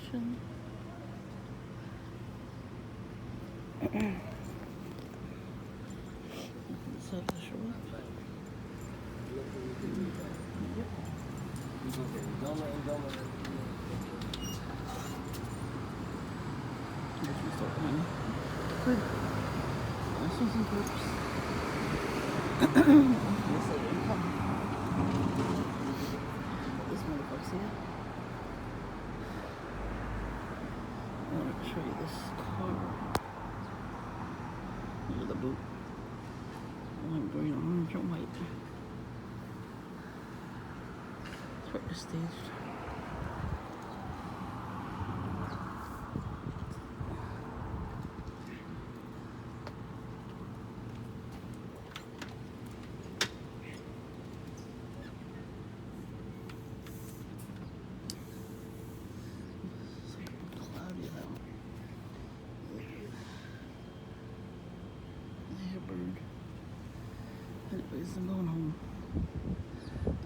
vacation. So the shore. Yep. Let's restart mine. Good. Nice ones and groups. Yes, I didn't come. This motherfucker's here. I want to show you this car. Look at the boot. Lime green, orange, and white. It's right staged. Cloudy out. There, bird. Anyways, I'm going home.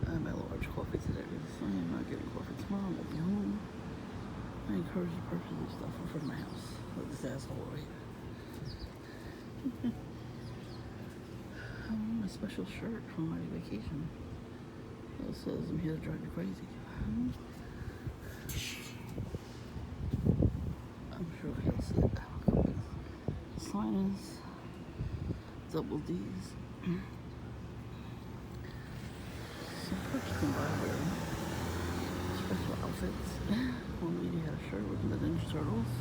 I had my large coffee today. So I'm not getting coffee tomorrow. I'll be home. I encourage the person to do stuff in front of my house. Like this asshole right. I'm wearing a special shirt from my vacation. It says I'm here to drive you crazy. I'm sure he'll see it. The sign is double D's. Some perks can buy wearing special outfits. One lady had a shirt with the Ninja Turtles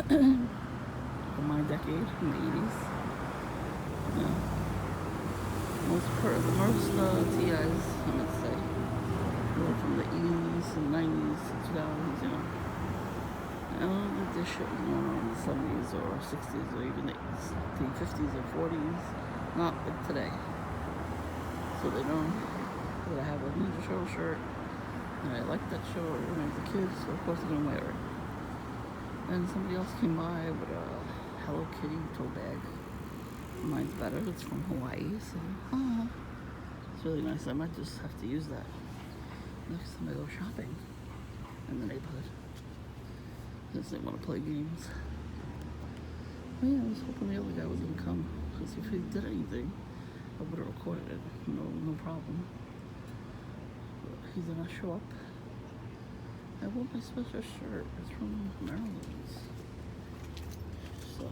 from my decade, from the 80s. Yeah. Most TIs, I would say, were from the 80s and 90s, 2000s, you know. I don't think this shit was going on in the 70s or 60s or even the 50s or 40s. Not like today. So they know that I have a Ninja Turtle shirt, and I liked that show when I was a kid, so of course I'm gonna wear it. And somebody else came by with a Hello Kitty tote bag. Mine's better, it's from Hawaii, so it's really nice. I might just have to use that next time I go shopping in the neighborhood, since they want to play games. But yeah, I was hoping the other guy was gonna come, because if he did anything, I would have recorded it, no problem. But he did not show up. I wore my special shirt, it's from Maryland. So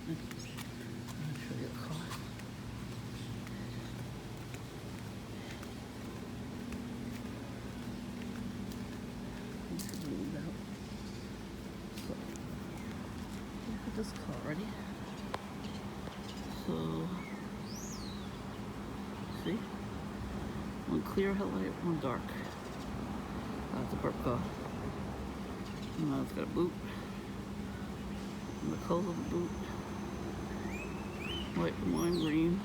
I'll show you the car. So, look at this car already. So, see? One clear headlight, one dark. That's a purple car. Now it's got a boot. And the color of the boot. White, lime green,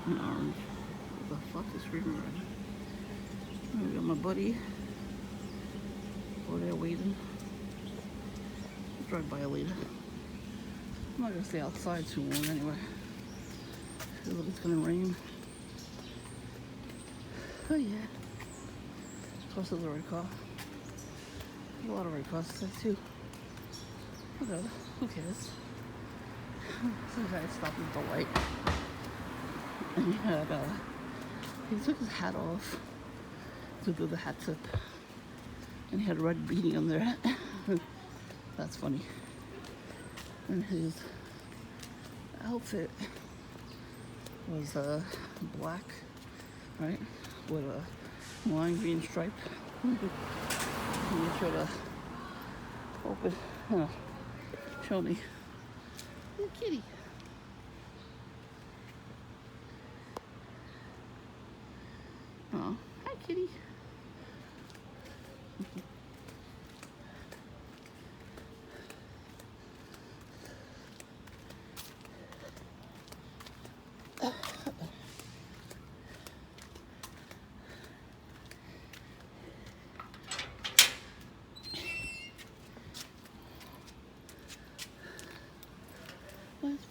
and orange. What the fuck is screaming red? And we got my buddy over there waiting. I'll drive by later. I'm not gonna stay outside too long anyway. Feels like it's gonna rain. Oh yeah. Of course, there's a red car. There's a lot of red cars today too. Whatever. Who cares? Some guy stopped at the light, and he took his hat off to do the hat tip, and he had a red beanie on there. That's funny. And his outfit was black, right, with a lime green stripe. Make sure to open, show me. Little kitty. Oh, hi kitty.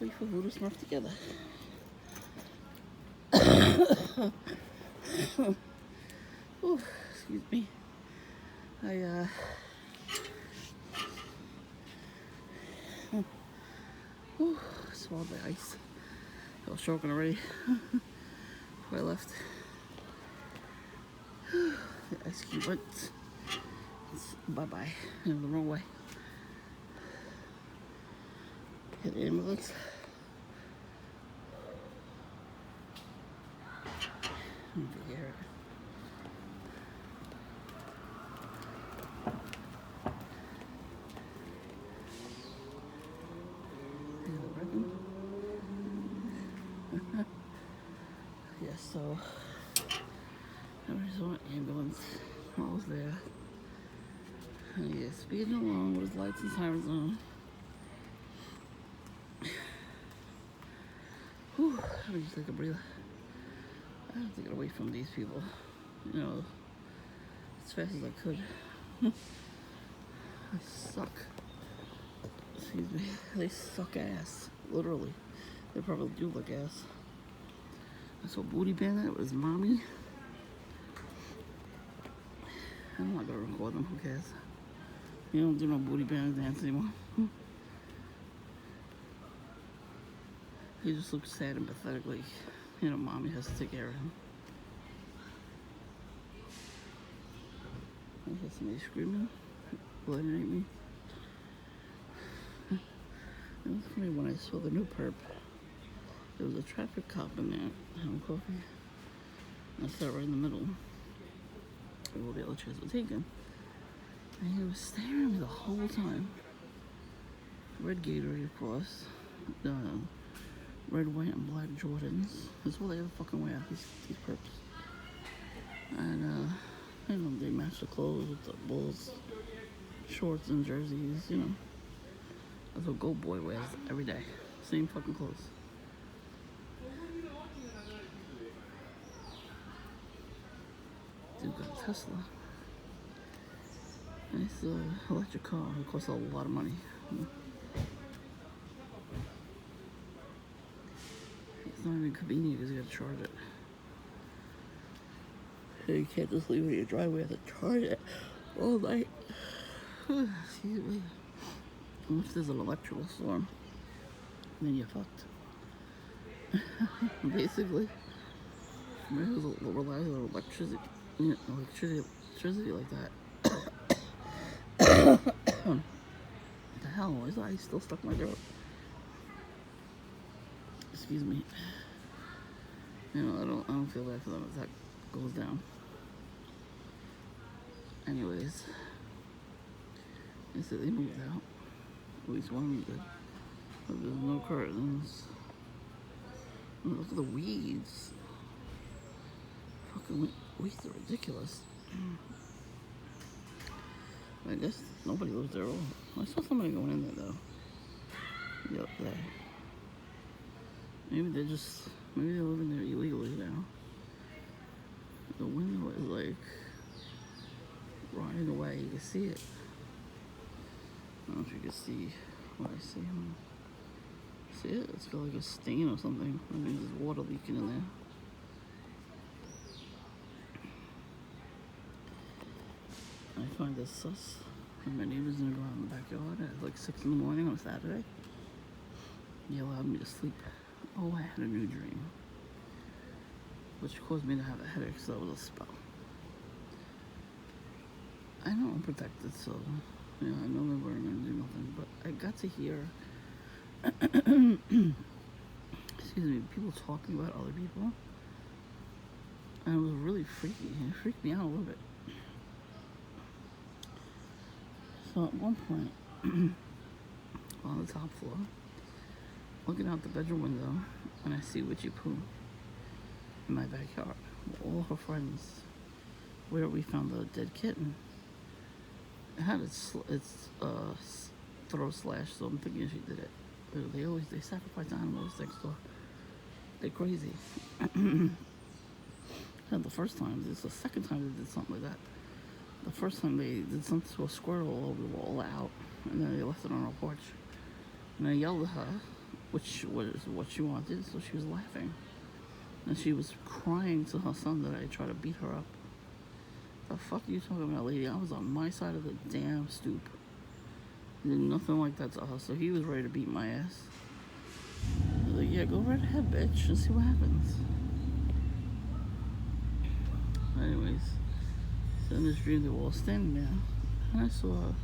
wait for Voodoo Smurf together. Ooh, excuse me. I ooh, swallowed the ice. I was choking already before I left. The ice cube went. Bye-bye. In the wrong way. Hit the ambulance. Forget it. Yeah, so I was on an ambulance while I was there. And yeah, speeding along with his lights and sirens on. Whew, let me just take a breather. I have to get away from these people, you know, as fast as I could. They suck. Excuse me. They suck ass. Literally. They probably do look ass. I saw Booty Bandit with his mommy. I'm not gonna record them, who cares? You don't do no Booty Bandit dance anymore. He just looks sad and pathetic, like, you know, mommy has to take care of him. I hear somebody screaming, blinding at me. It was funny when I saw the new perp. There was a traffic cop in there having coffee. I sat right in the middle. All the other chairs were taken. And he was staring at me the whole time. Red Gatorade, of course. Red, white, and black Jordans. That's all they ever fucking wear, these perps. And, you know, they match the clothes with the Bulls shorts and jerseys, you know. That's what Gold Boy wears every day. Same fucking clothes. Dude got a Tesla. Nice electric car. It costs a lot of money. It's not even convenient because you gotta charge it. You can't just leave it in your driveway. You have to charge it all night. Excuse me. Unless there's an electrical storm, then you're fucked. Basically. Maybe it was relies on electricity, electricity like that. What the hell? Why is the ice still stuck in my throat? Excuse me. You know, I don't feel bad for them if that goes down. Anyways, they said they moved out. At least one of them did. But there's no curtains. Look at the weeds. Fucking weeds are ridiculous. I guess nobody lives there at all. I saw somebody going in there though. Yep, there. Maybe they're living there illegally now. The window is like rotting away. You can see it. I don't know if you can see what I see. See it? It's got like a stain or something. I mean, there's water leaking in there. I find this sus. And my neighbor's gonna go out in the backyard at like 6 in the morning on a Saturday. He allowed me to sleep. Oh, I had a new dream, which caused me to have a headache, so it was a spell. I know I'm protected, so you know, I know they weren't gonna do nothing, but I got to hear excuse me, people talking about other people, and it was really freaky. It freaked me out a little bit. So at one point, on the top floor, looking out the bedroom window, and I see Witchy Poo in my backyard with all her friends, where we found the dead kitten. It had its throat slashed, so I'm thinking she did it. They sacrifice animals next door. They're crazy. Not the first time. This is the second time they did something like that. The first time they did something to a squirrel, we were all out, and then they left it on our porch. And I yelled at her, which was what she wanted, so she was laughing. And she was crying to her son that I tried to beat her up. The fuck are you talking about, lady? I was on my side of the damn stoop. Did nothing like that to her, so he was ready to beat my ass. I was like, yeah, go right ahead, bitch, and see what happens. Anyways, so in this dream, they were all standing there, and I saw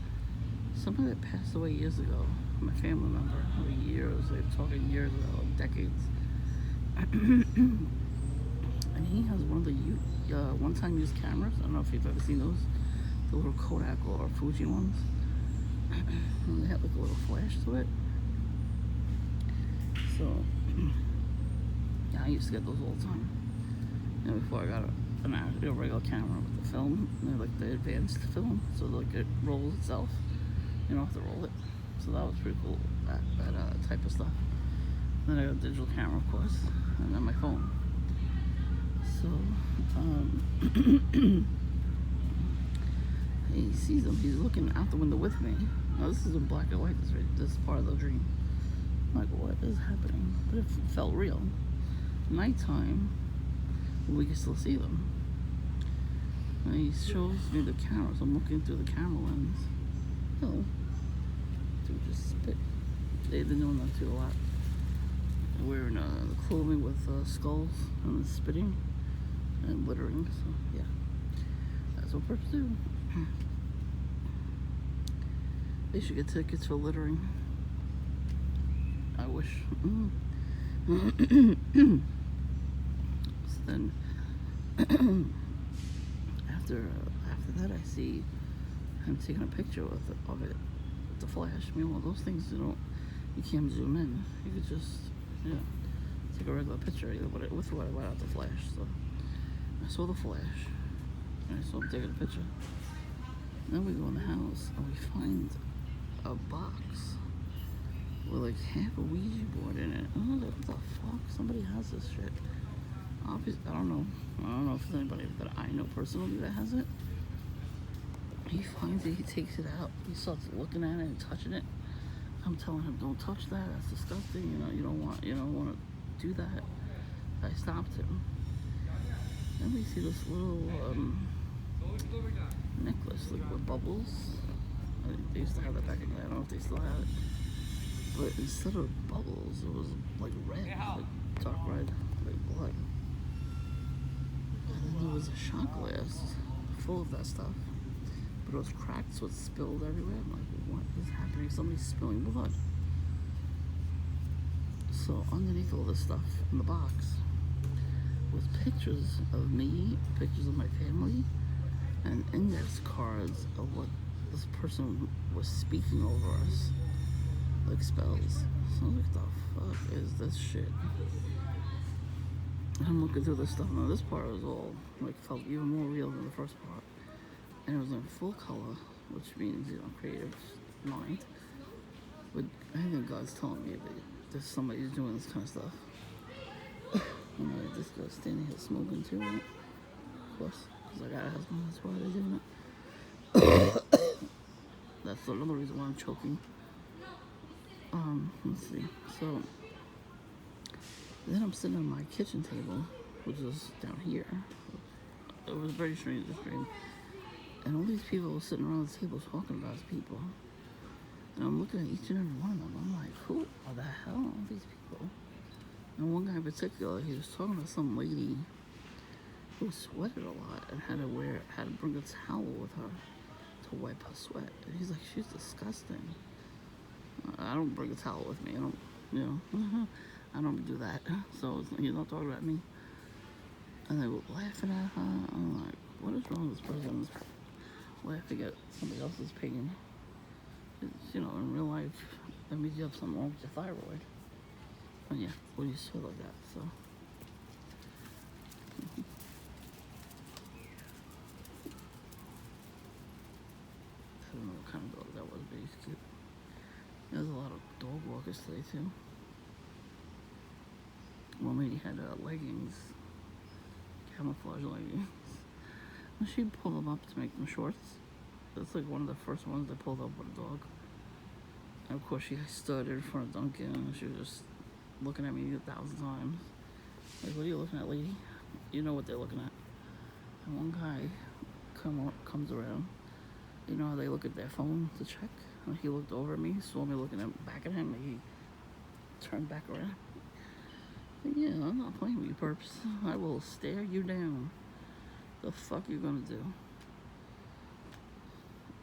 somebody that passed away years ago, my family member, years, they were talking years ago, decades. And he has one of the one-time use cameras. I don't know if you've ever seen those, the little Kodak or Fuji ones. And they have like a little flash to it. So, yeah, I used to get those all the time. You know, before I got a regular camera with the film, like the advanced film, so like it rolls itself. You don't have to roll it. So that was pretty cool, that type of stuff. Then I got a digital camera, of course, and then my phone. So, he sees him. He's looking out the window with me. Now this is in black and white. This is part of the dream. I'm like, what is happening? But it felt real. Nighttime, we can still see them. And he shows me the camera, so I'm looking through the camera lens. Oh, dude, just spit. They've been doing that too a lot. Wearing clothing with skulls and spitting and littering. So yeah, that's what perps do. They should get tickets for littering. I wish. So then, after that, I see him taking a picture of it, with the flash. Meanwhile, those things you can't zoom in. You could just take a regular picture with what without the flash. So I saw the flash, and I saw him taking a picture. Then we go in the house and we find a box with like half a Ouija board in it. I was like, what the fuck? Somebody has this shit. Obviously, I don't know if there's anybody that I know personally that has it. He finds it, he takes it out, he starts looking at it and touching it. I'm telling him, don't touch that, that's disgusting, you don't want to do that. I stopped him. Then we see this little necklace like with bubbles. They used to have that back in the day. I don't know if they still have it. But instead of bubbles, it was like red, like dark red, like blood. And then there was a shot glass full of that stuff. But it was cracked, so it spilled everywhere. I'm like, what is happening? Somebody's spilling blood. So underneath all this stuff in the box was pictures of me, pictures of my family, and index cards of what this person was speaking over us, like spells. So I was like, the fuck is this shit? I'm looking through this stuff, and this part was all like felt even more real than the first part. And it was in full color, which means, creative mind. But I think God's telling me that there's somebody who's doing this kind of stuff. And this guy's standing here smoking too, right? Of course, because I got a husband, that's why they're doing it. That's another reason why I'm choking. Let's see. So, then I'm sitting on my kitchen table, which is down here. It was very strange, this dream. And all these people were sitting around the table talking about people. And I'm looking at each and every one of them. I'm like, who the hell are these people? And one guy in particular, he was talking about some lady who sweated a lot and had to bring a towel with her to wipe her sweat. And he's like, she's disgusting. I don't bring a towel with me. I don't, I don't do that. So he's not talking about me. And they were laughing at her. I'm like, what is wrong with this person? Laughing at somebody else's pain. It's, in real life, that means you have something wrong with your thyroid. And yeah, when you feel like that, so. I don't know what kind of dog that was, but he's cute. There's a lot of dog walkers today, too. One lady had leggings, camouflage leggings. And she pulled them up to make them shorts. That's like one of the first ones they pulled up with a dog. And of course she stood in front of Duncan and she was just looking at me 1,000 times. Like, what are you looking at, lady? You know what they're looking at. And one guy comes around. You know how they look at their phone to check? And he looked over at me, saw me looking back at him, and he turned back around. Yeah, I'm not playing with you, perps. I will stare you down. The fuck you gonna do?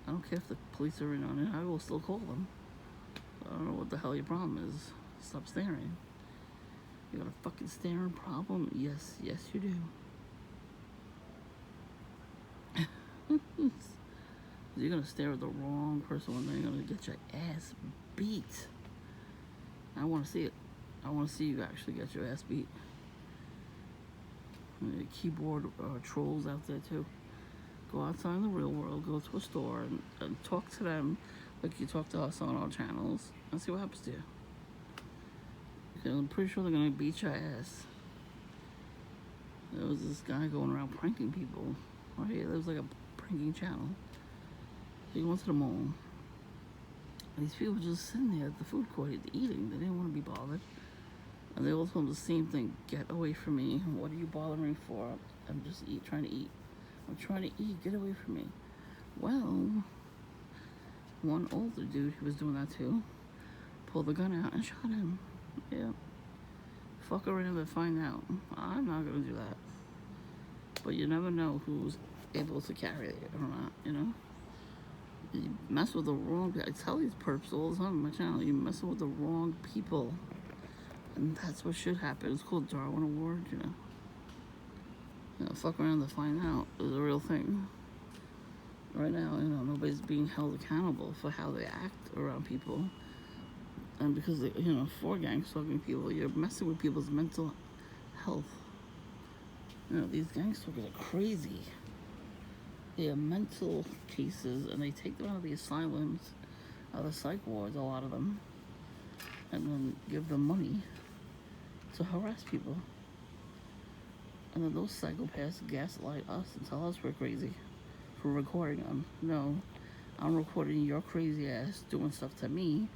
I don't care if the police are in on it. I will still call them. I don't know what the hell your problem is. Stop staring. You got a fucking staring problem? Yes, yes you do. You're gonna stare at the wrong person when they're gonna get your ass beat. I wanna see it. I wanna see you actually get your ass beat. Keyboard trolls out there too. Go outside in the real world, go to a store and talk to them like you talk to us on our channels and see what happens to you. Because I'm pretty sure they're gonna beat your ass. There was this guy going around pranking people. Right here, there was like a pranking channel. He went to the mall. These people just sitting there at the food court eating. They didn't want to be bothered. And they all told him the same thing. Get away from me. What are you bothering me for? I'm just trying to eat. I'm trying to eat. Get away from me. Well, one older dude who was doing that too pulled the gun out and shot him. Yeah. Fuck around and find out. I'm not going to do that. But you never know who's able to carry it or not, you know? You mess with the wrong people. I tell these perps all the time on my channel, you messing with the wrong people. And that's what should happen. It's called Darwin Award, you know. You know, fuck around to find out is a real thing. Right now, you know, nobody's being held accountable for how they act around people. And because, you know, for gang stalking people, you're messing with people's mental health. You know, these gang stalkers are crazy. They are mental cases, and they take them out of the asylums, out of the psych wards, a lot of them, and then give them money to harass people. And then those psychopaths gaslight us and tell us we're crazy for recording them. No, I'm recording your crazy ass doing stuff to me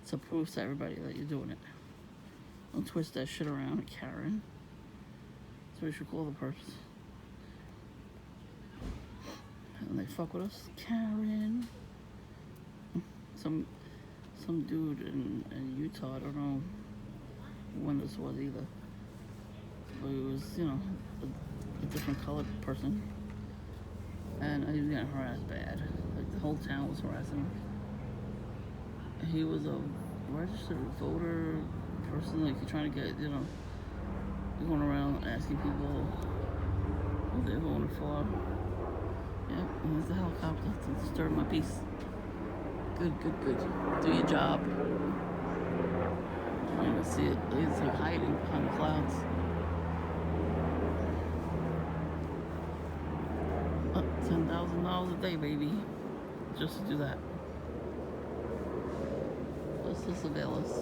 to prove to everybody that you're doing it. Don't twist that shit around, Karen. So we should call the perps. And they fuck with us, Karen. Some dude in Utah, I don't know when this was either, but he was, you know, a different colored person, and he was getting harassed bad. Like the whole town was harassing him. He was a registered voter person, like you're trying to get, you know, you're going around asking people what they're voting for. Yep, and there's the helicopter to disturb my peace. Good. Do your job. I don't even see it. It's like hiding behind the clouds. $10,000 a day, baby. Just to do that. What's this avail us?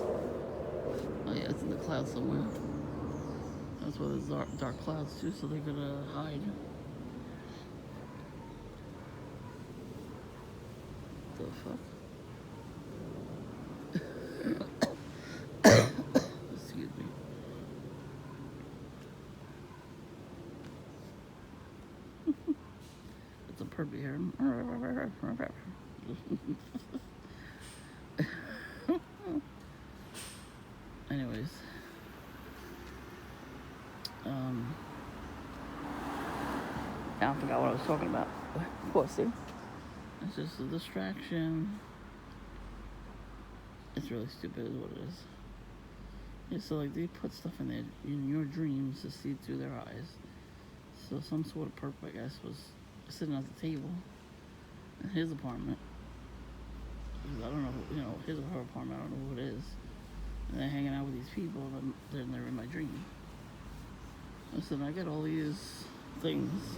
Oh yeah, it's in the clouds somewhere. That's why there's dark clouds too, so they're gonna hide. The fuck? Excuse me. It's a perp here. Anyways. I forgot what I was talking about. Pussy. It's just a distraction. It's really stupid is what it is. Yeah, so like they put stuff in your dreams to see through their eyes. So some sort of perp, I guess, was sitting at the table in his apartment. I don't know, you know, his or her apartment, I don't know who it is. And they're hanging out with these people, and then they're in my dream. Listen, I get all these things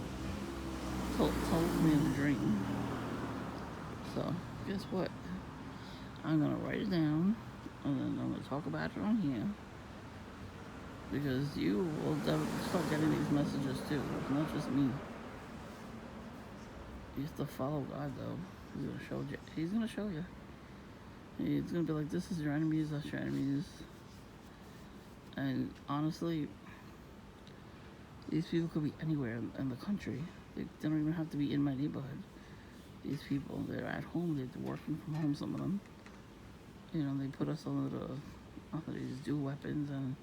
told me in the dream. So, guess what? I'm gonna write it down, and then I'm gonna talk about it on here. Because you will definitely start getting these messages too. It's not just me. You have to follow God though. He's gonna show you. He's gonna show you. He's gonna be like, this is your enemies, that's your enemies. And honestly, these people could be anywhere in the country. They don't even have to be in my neighborhood. These people, they're at home, they're working from home, some of them. You know, they put us under they just do weapons and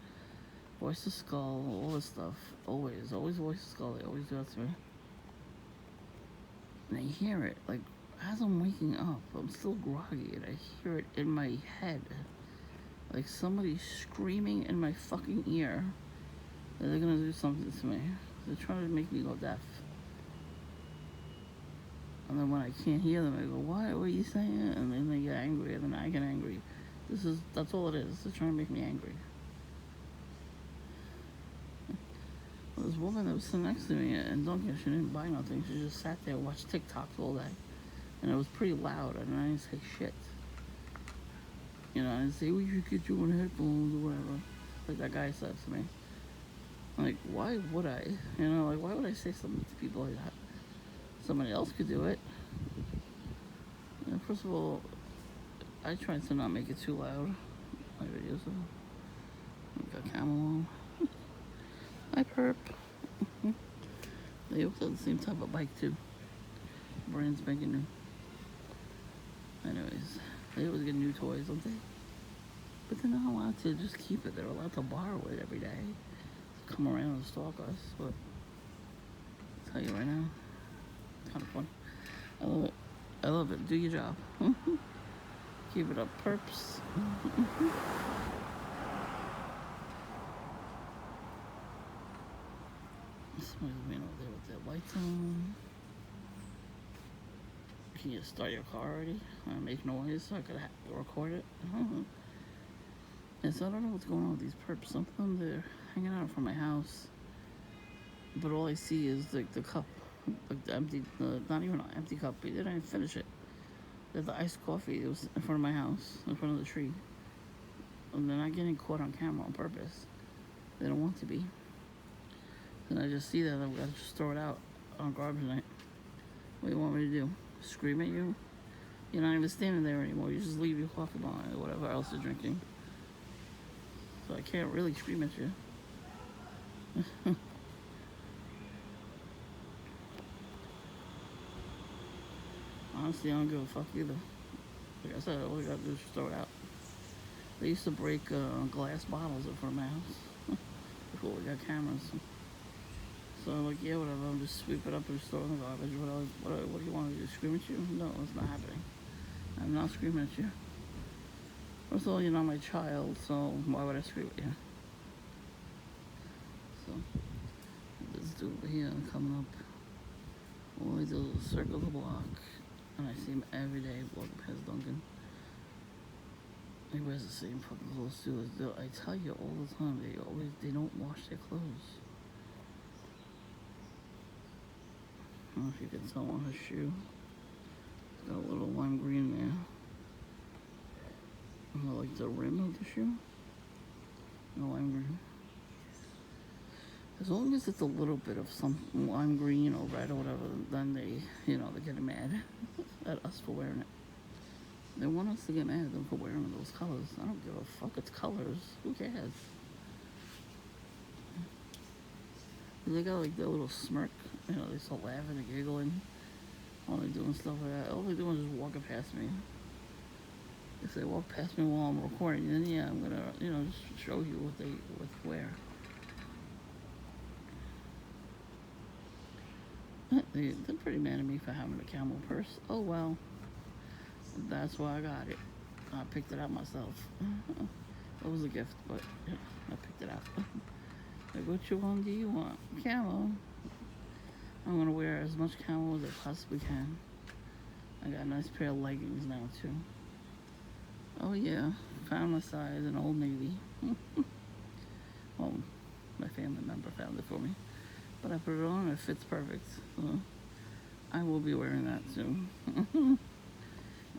voice of skull, all this stuff. Always voice of skull. They always do that to me. And I hear it, like, as I'm waking up, I'm still groggy, and I hear it in my head. Like somebody screaming in my fucking ear that they're gonna do something to me. They're trying to make me go deaf. And then when I can't hear them, I go, "What? What are you saying?" And then they get angry, and then I get angry. That's all it is. They're trying to make me angry. Well, this woman that was sitting next to me and Dunkin', she didn't buy nothing. She just sat there and watched TikToks all day. And it was pretty loud, and I didn't say shit. You know, I didn't say, "Well, you should get you on headphones or whatever," like that guy said to me. Like, why would I? You know, like, why would I say something to people like that? Somebody else could do it. You know, first of all, I try to not make it too loud. My videos, I got camel on. I perp. They hooked on the same type of bike too. Brand spanking new. Anyways, they always get new toys, don't they? But they're not allowed to just keep it. They're allowed to borrow it every day. Come around and stalk us. But I'll tell you right now, it's kind of fun. I love it. I love it. Do your job. Keep it up, perps. Somebody's being over there with their lights on. Can you start your car already? Make noise so I could record it. And so I don't know what's going on with these perps. Some of them, they're hanging out from my house, but all I see is like the cup, like the empty, not even an empty cup. They didn't even finish it. There's the iced coffee. It was in front of my house, in front of the tree. And they're not getting caught on camera on purpose. They don't want to be. And I just see that I've got to just throw it out on garbage night. What do you want me to do? Scream at you? You're not even standing there anymore. You just leave your coffee behind or whatever else you're drinking. So I can't really scream at you. Honestly, I don't give a fuck either. Like I said, all you gotta do is just throw it out. They used to break glass bottles in front of my house before we got cameras. So I'm like, yeah, whatever. I'll just sweep it up and just throw it in the garbage. What do you want to do? Scream at you? No, it's not happening. I'm not screaming at you. First of all, you're not my child, so why would I scream at you? So this dude over here coming up. All I do is circle the block, and I see him every day walking past Dunkin'. He wears the same fucking clothes too. I tell you all the time, they don't wash their clothes. I don't know if you can tell on his shoe. It's got a little lime green there. And like the rim of the shoe. Lime green. As long as it's a little bit of some lime green or red or whatever, then they get mad at us for wearing it. They want us to get mad at them for wearing those colors. I don't give a fuck. It's colors. Who cares? They got like their little smirk. You know, they start laughing and giggling while they're doing stuff like that. All they're doing is just walking past me. If they walk past me while I'm recording, then yeah, I'm gonna, just show you what they wear. They're pretty mad at me for having a camel purse. Oh well, that's why I got it. I picked it out myself. It was a gift, but yeah, I picked it out. Like, which one do you want? Camel. I'm gonna wear as much camel as I possibly can. I got a nice pair of leggings now too. Oh yeah, found my size in Old Navy. Well, my family member found it for me. But I put it on and it fits perfect. So I will be wearing that soon.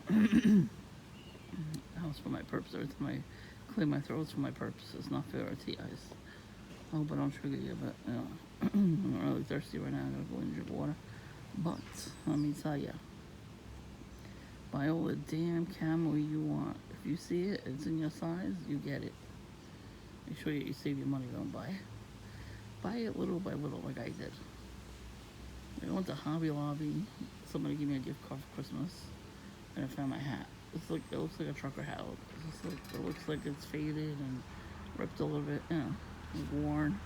That was for my perps. Every time I clear my throats for my perps. It's not for our TIs. I hope I don't trigger you, but I'm really thirsty right now. I gotta go and drink water. But let me tell ya, buy all the damn camo you want. If you see it, it's in your size, you get it. Make sure you save your money. Don't buy it. Buy it little by little, like I did. I went to Hobby Lobby. Somebody gave me a gift card for Christmas, and I found my hat. It looks like a trucker hat. It looks like it's faded and ripped a little bit. Worn.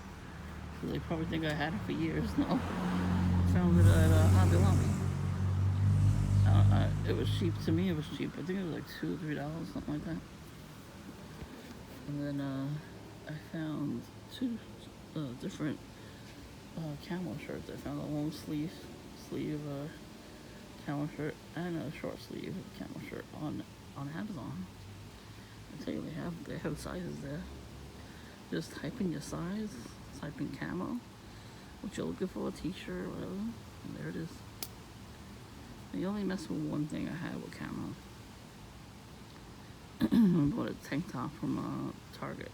So they probably think I had it for years. No, found it at Hobby Lobby. It was cheap to me. It was cheap. I think it was like $2 or $3, something like that. And then I found two different camo shirts. I found a long sleeve camo shirt and a short sleeve camo shirt on Amazon. I tell you, they have sizes there. Just type in your size, type in camo, what you're looking for, a t-shirt, whatever, and there it is. They only mess with one thing I had with camo. I bought a tank top from Target.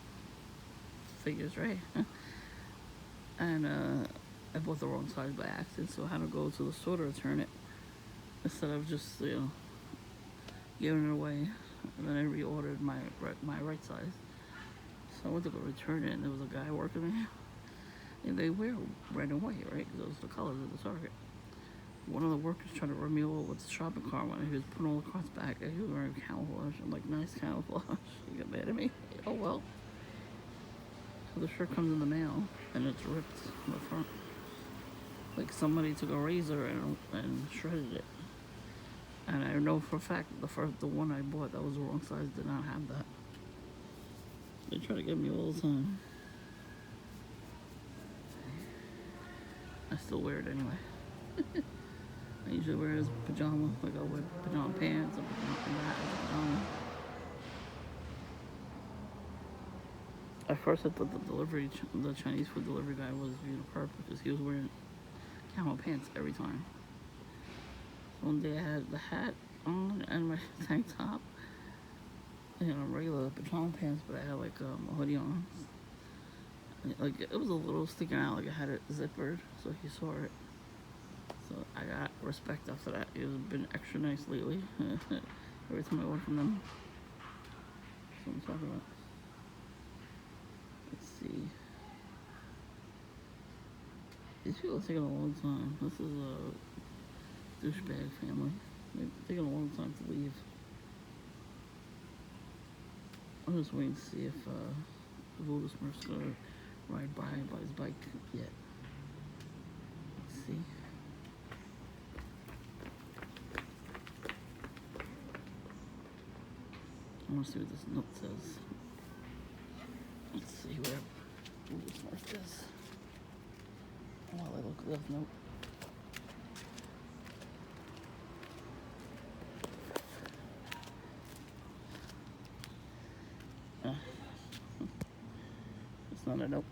Figures, right? And I bought the wrong size by accident, so I had to go to the store to return it instead of just giving it away. And then I reordered my right size. So I went to go return it, and there was a guy working there. And they wear red and white, right? Because those are the colors of the Target. One of the workers tried to run me over with the shopping cart when he was putting all the carts back, and he was wearing camouflage. I'm like, nice camouflage. He got mad at me. Oh well. So the shirt comes in the mail, and it's ripped on the front. Like somebody took a razor and shredded it. And I know for a fact the one I bought that was the wrong size did not have that. They try to get me all the time. I still wear it anyway. I usually wear it as pajama, like I'll wear pajama pants and pajama. At first I thought the Chinese food delivery guy was perfect because he was wearing camo pants every time. So one day I had the hat on and my tank top and regular pajama pants, but I had like a hoodie on. Like it was a little sticking out, like I had it zippered, so he saw it. So I got respect after that. He's been extra nice lately. Every time I order from them. That's what I'm talking about. Let's see. These people are taking a long time. This is a douchebag family. They're taking a long time to leave. I'm just waiting to see if Voodoo Smurf's gonna ride by his bike yet. Let's see. I want to see what this note says. Let's see where Voodoo Smurf is. While I look at this note. It's not a note.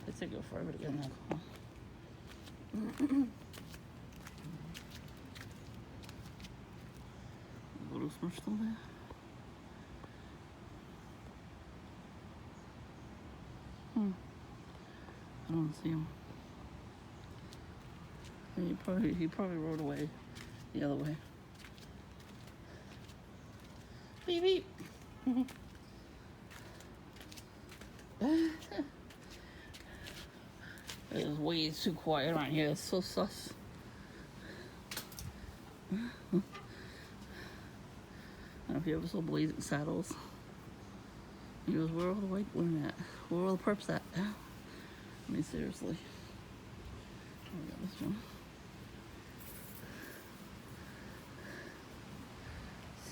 It's gonna go forever to get in that call. Voodoo Smurf still there? I don't see him. He probably rode away the other way. Beep beep. It is way too quiet around here. It's so sus. I don't know if you ever saw Blazing Saddles. He goes, where are all the white women at? Where are all the perps at? I mean, seriously. I got this one.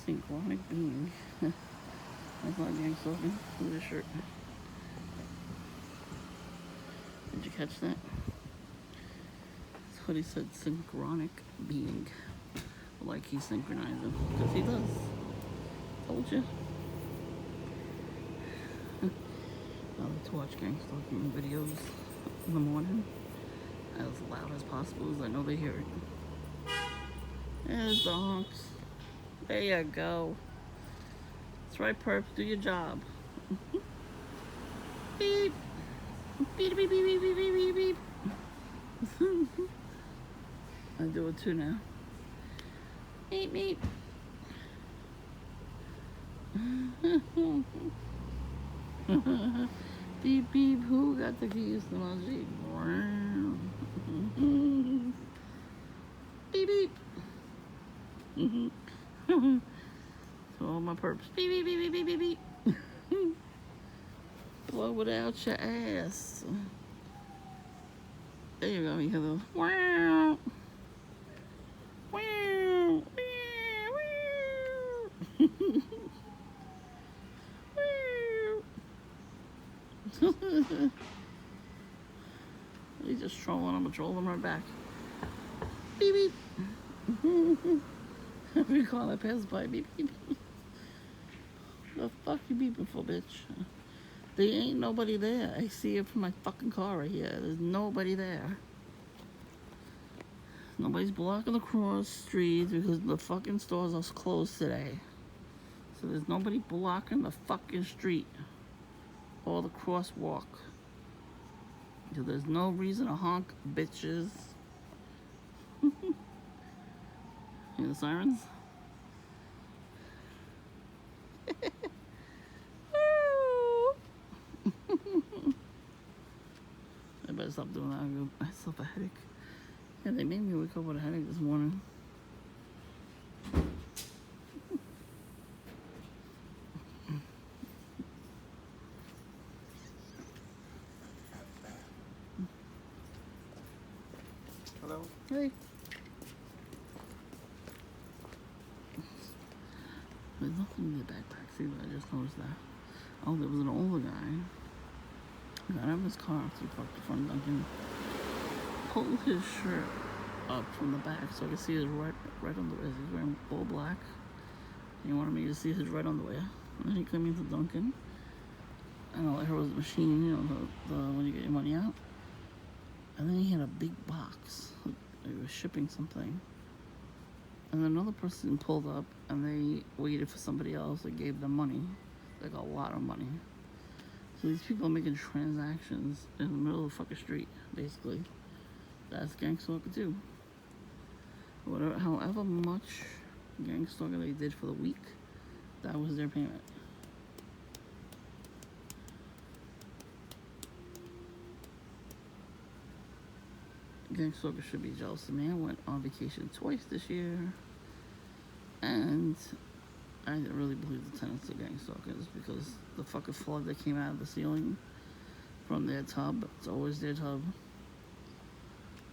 Synchronic being. That's not gang stalking. Look at this shirt. Did you catch that? This hoodie said synchronic being. Like he's synchronizing. Because he does. Told you. I like to watch gang stalking videos in the morning as loud as possible, as I know they hear it. There's the honks. There you go. That's right, perps. Do your job. Beep. Beep, beep, beep, beep, beep, beep, beep. I do it too now. Beep, beep. Beep beep, who got the keys to my Jeep? Beep beep. So all my perps. Beep beep beep beep beep beep beep. Blow it out your ass. There you go, you hear those. Wow. Wow. He's just trolling. I'm gonna troll him right back. Beep beep. We call that pass by. Beep beep. The fuck you beeping for, bitch? There ain't nobody there. I see it from my fucking car right here. There's nobody there. Nobody's blocking the cross street because the fucking stores are closed today. So there's nobody blocking the fucking street or the crosswalk. So there's no reason to honk, bitches. Hear the sirens? I better stop doing that. I'll give myself a headache. Yeah, they made me wake up with a headache this morning. Hello? Hey. There's nothing in the backpacks either. I just noticed that. Oh, there was an older guy. Got out of his car after he parked in front of Dunkin'. Pulled his shirt up from the back so I could see his right underwear. He's wearing all black. He wanted me to see his right underwear. And then he came into Dunkin'. And all I heard was the machine, you know, the when you get your money out. And then he had a big box. He was shipping something. And then another person pulled up and they waited for somebody else that gave them money. Like a lot of money. So these people are making transactions in the middle of the fucking street, basically. That's gang stalker too. Whatever, however much gang stalker they did for the week, that was their payment. Gang stalker should be jealous of me. I went on vacation twice this year, and I didn't really believe the tenants of gang stalkers because the fucking flood that came out of the ceiling from their tub, it's always their tub.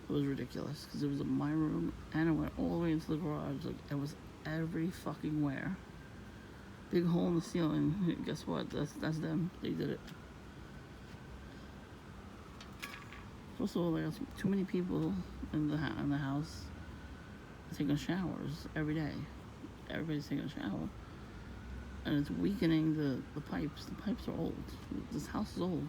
It was ridiculous because it was in my room and it went all the way into the garage. Like it was every fucking where. Big hole in the ceiling. Guess what? That's them. They did it. First of all, there's too many people in the house taking showers every day. Everybody's taking a shower, and it's weakening the pipes. The pipes are old. This house is old.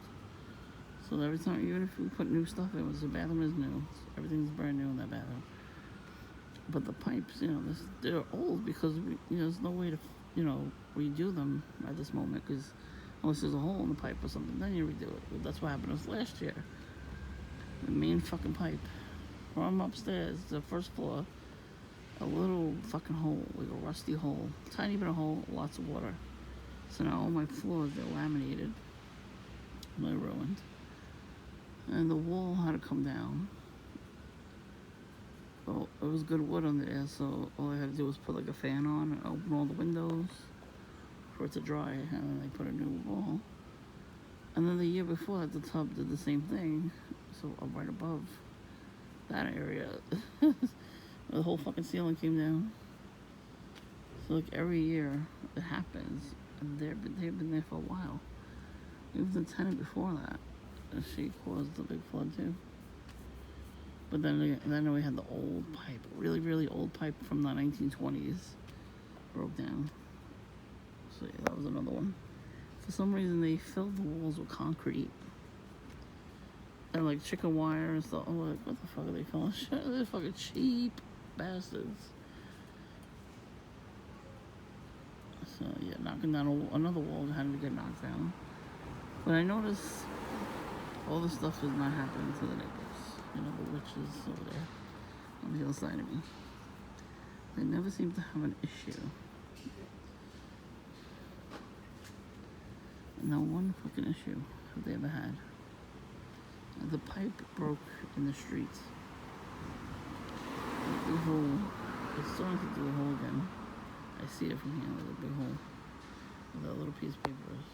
So every time, even if we put new stuff in, the bathroom is new. Everything's brand new in that bathroom. But the pipes, you know, they're old because there's no way to, redo them at this moment because unless there's a hole in the pipe or something, then you redo it. But that's what happened to us last year. The main fucking pipe from upstairs, the first floor, a little fucking hole, like a rusty hole, tiny bit of hole, lots of water. So now all my floors, they're laminated. They're ruined. And the wall had to come down. Well, it was good wood under there, so all I had to do was put like a fan on and open all the windows for it to dry, and then I put a new wall. And then the year before that, the tub did the same thing. So right above that area, the whole fucking ceiling came down. So like every year it happens, and they've been there for a while. Even the tenant before that, she caused the big flood too. But then we had the old pipe, really, really old pipe from the 1920s, broke down. So yeah, that was another one. For some reason, they filled the walls with concrete and like chicken wire and stuff. I'm like, what the fuck are they filling? They're fucking cheap bastards. So yeah, knocking down another wall had to get knocked down. But I noticed all this stuff is not happening to the neighbors. The witches over there on the other side of me. They never seem to have an issue. Now, one fucking issue that they ever had. The pipe broke in the streets. The hole, it's starting to do a hole again. I see it from here, there's a big hole. Where that little piece of paper is.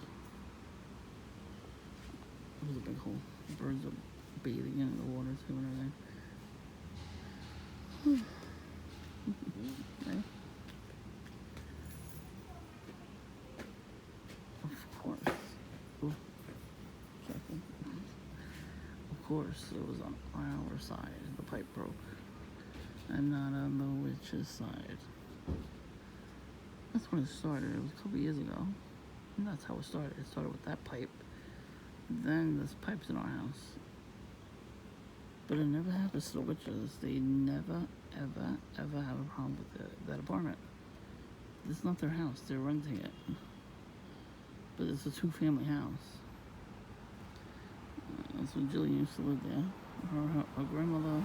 There's a big hole. The birds are bathing in the water too and everything. Okay. Of course. Ooh. Of course, it was on our side. The pipe broke. And not on the witch's side. That's when it started. It was a couple years ago. And that's how it started. It started with that pipe. Then there's pipes in our house. But it never happens to the witches. They never, ever, ever have a problem with that apartment. It's not their house. They're renting it. But it's a two-family house. That's when Jillian used to live there. Her grandmother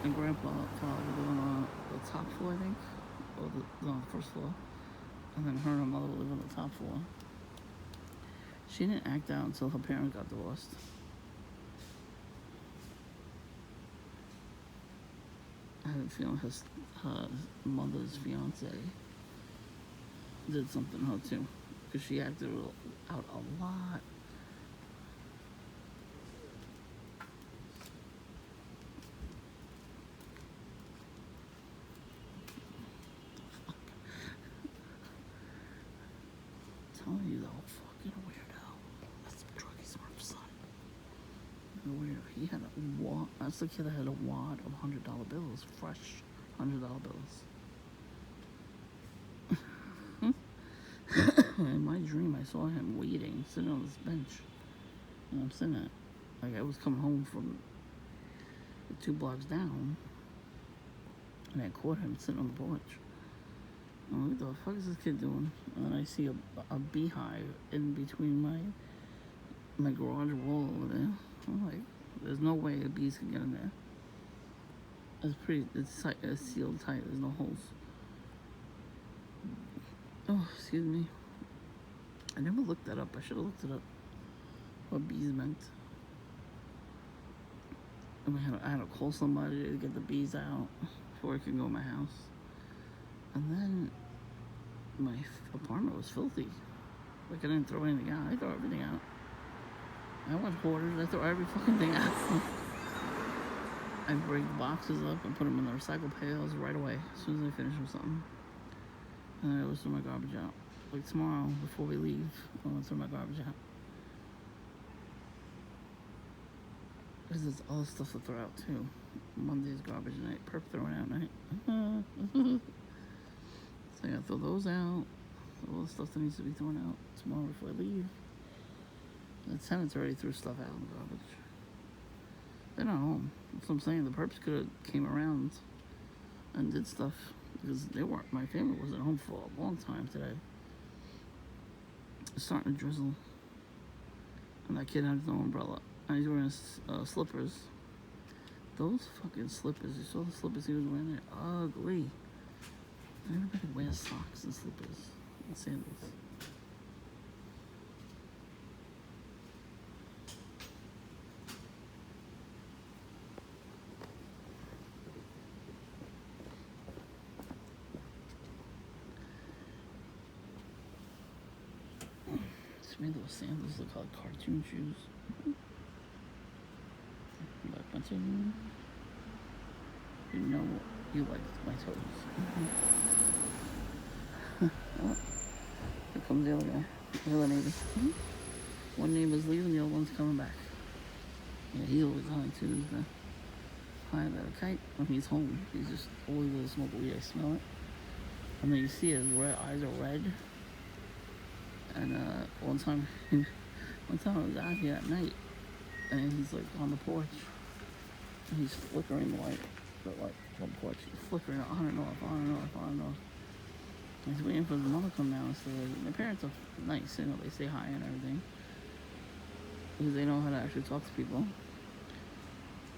and grandfather lived on the top floor, I think. Or the first floor. And then her and her mother lived on the top floor. She didn't act out until her parents got divorced. I have a feeling her mother's fiance did something to her too. Because she acted out a lot. Telling you, though, fucking weirdo. That's Druggy Smurf's son. Weirdo. He had a wad. That's the kid that had a wad of $100 bills, fresh $100 bills. In my dream, I saw him waiting, sitting on this bench. And I'm sitting at, like, I was coming home from the 2 blocks down, and I caught him sitting on the porch. I'm like, what the fuck is this kid doing? And then I see a beehive in between my garage wall over there. I'm like, there's no way a bees can get in there. It's sealed tight, there's no holes. Oh, excuse me. I never looked that up. I should have looked it up. What bees meant. I had to call somebody to get the bees out before I could go in my house. And then my apartment was filthy. Like, I didn't throw anything out. I threw everything out. I went hoarders. I threw every fucking thing out. I break boxes up and put them in the recycle pails right away as soon as I finish with something. And I always throw my garbage out. Like tomorrow, before we leave, I'm gonna throw my garbage out. Because there's other stuff to throw out too. Monday's garbage night, perp throwing out night. So I gotta throw those out. All the stuff that needs to be thrown out tomorrow before I leave. The tenants already threw stuff out in the garbage. They're not home. That's what I'm saying. The perps could have came around and did stuff because they weren't. My family wasn't home for a long time today. It's starting to drizzle, and that kid has no umbrella, and he's wearing slippers. Those fucking slippers! You saw the slippers he was wearing? They're ugly. Everybody wears socks and slippers and sandals. To me, those sandals look like cartoon shoes. Like my toes. You know you like my toes. Oh, here comes the other guy. The other neighbor. One neighbor's leaving, the other one's coming back. Yeah, he's always high too. He's high about a kite when he's home. He's just always going to smoke weed. I smell it. And then you see his eyes are red. And one time I was out here at night, and he's like on the porch, and he's flickering the light on the porch. He's flickering it on and off, on and off, on and off. He's waiting for his mother to come down. So my parents are nice, you know, they say hi and everything, because they know how to actually talk to people.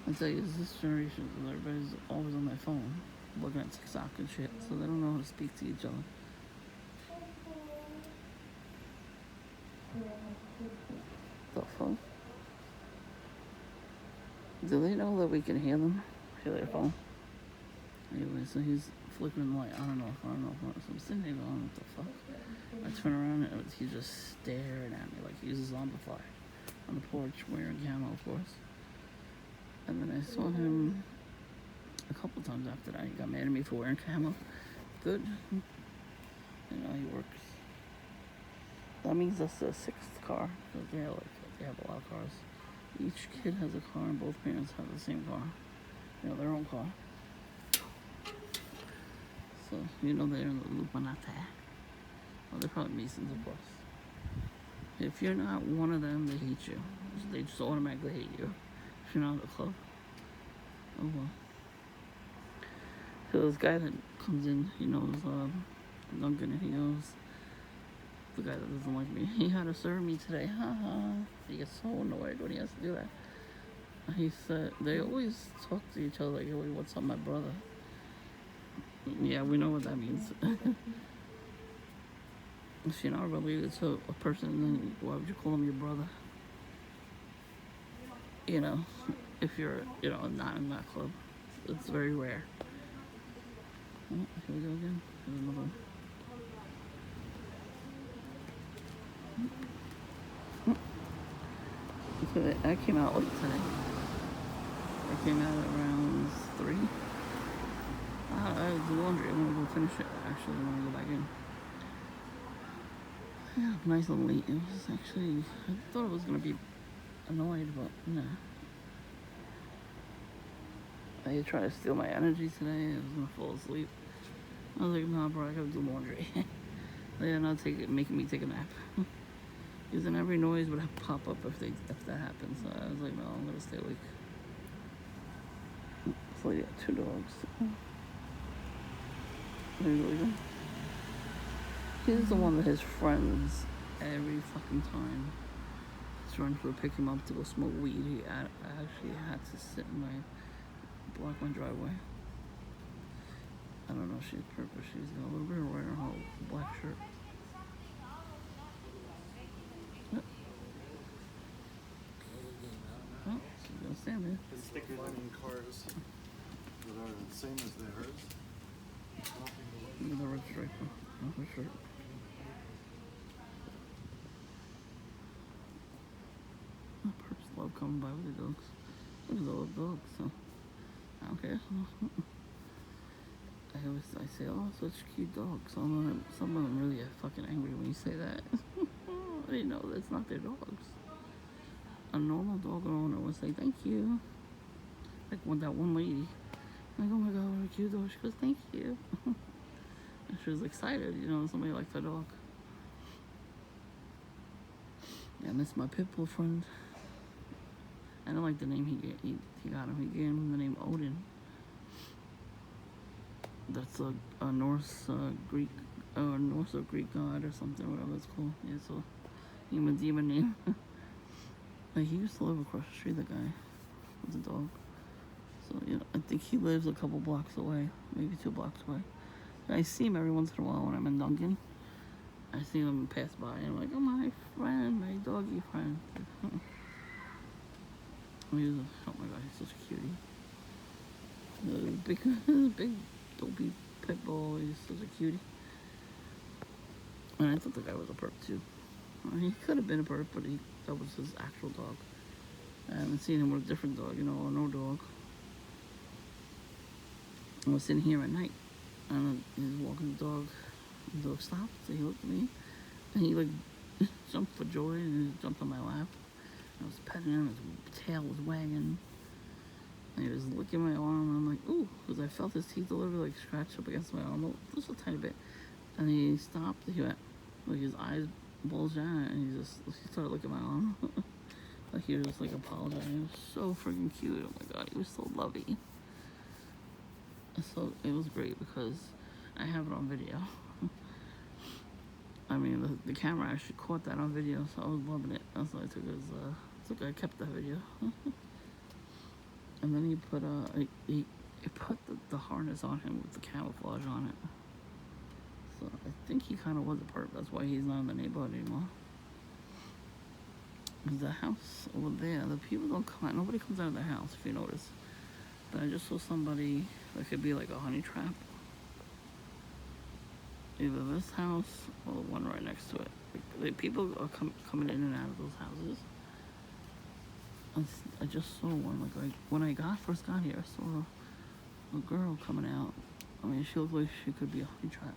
I tell you, it's this generation, everybody's always on their phone, looking at TikTok and shit, so they don't know how to speak to each other. Do they know that we can hear them? Hear their phone? Anyway, so he's flickering the light on and off, on and off, on and off. So I'm sitting there going, what the fuck? I turn around and he's just staring at me like he was a zombie on the porch wearing camo, of course. And then I saw him a couple times after that. He got mad at me for wearing camo. Good. You know, he works. That means that's the sixth car. Because they have a lot of cars. Each kid has a car and both parents have the same car. You know, their own car. So, you know they're in the loop on that. Well, they're probably Masons, of course. If you're not one of them, they hate you. They just automatically hate you. If you're not in the club. Oh well. So this guy that comes in, he knows Duncan, and he knows the guy that doesn't like me. He had to serve me today. He gets so annoyed when he has to do that. He said they always talk to each other like, hey, what's up, my brother? Yeah, we know what that means. If you're not related to a person, then why would you call him your brother? You know, if you're, not in that club. It's very rare. Oh, here we go again. There's another one. So I came out late today. I came out at around 3. I do laundry. I'm gonna go finish it. Actually, I'm gonna go back in. Yeah, nice and late. It was actually, I thought it was gonna be annoyed, but nah. They tried to steal my energy today. I was gonna fall asleep. I was like, nah, bro, I gotta do laundry. They're not making me take a nap. Because then every noise would pop up if that happens. So I was like, no, I'm gonna stay awake. This lady got 2 dogs. He's the one that his friends every fucking time his friends would pick him up to go smoke weed. He actually had to sit in block my driveway. I don't know if she's purple. She's got a little bit of red on her black shirt. Oh, she's gonna stand there. The stickers on cars that are the same as theirs. Look at the red stripe on her shirt. Perps love coming by with the dogs. Look at those dogs, so I don't care. I say, oh, such cute dogs. Some of them really get fucking angry when you say that. They know that's not their dogs. A normal dog owner would say, thank you. Like that one lady. Like, oh my god, what a cute dog. She goes, thank you. And she was excited, somebody liked her dog. Yeah, and that's my pit bull friend. I don't like the name he got him. He gave him the name Odin. That's a Norse Greek or Greek god or something, whatever it's called. Yeah, so human demon name. Like he used to live across the street, the guy with the dog. So I think he lives a couple blocks away, maybe 2 blocks away. I see him every once in a while when I'm in Duncan. I see him pass by and I'm like, oh my friend, my doggy friend. Oh my god, he's such a cutie. Big dopey pit bull. He's such a cutie. And I thought the guy was a perp too. He could have been a perp, but that was his actual dog. I haven't seen him with a different dog, or no dog. I was sitting here at night, and he was walking the dog. The dog stopped, so he looked at me, and he jumped for joy, and he jumped on my lap. I was petting him, his tail was wagging. And he was licking my arm, and I'm like, ooh, because I felt his teeth a little bit scratch up against my arm, just a tiny bit. And he stopped, he went, his eyes bulged out, and he started licking my arm. Like he was just apologizing. It was so freaking cute. Oh my god, he was so lovey. So it was great because I have it on video. I mean, the camera actually caught that on video, so I was loving it. That's why I kept that video. And then he put the harness on him with the camouflage on it. So I think he kind of was a perp. That's why he's not in the neighborhood anymore. The house over there, the people don't come out. Nobody comes out of the house, if you notice. But I just saw somebody that could be like a honey trap. Either this house or the one right next to it. Like, people are coming in and out of those houses. I just saw one. Like when I first got here, I saw a girl coming out. I mean, she looked like she could be a honey trap.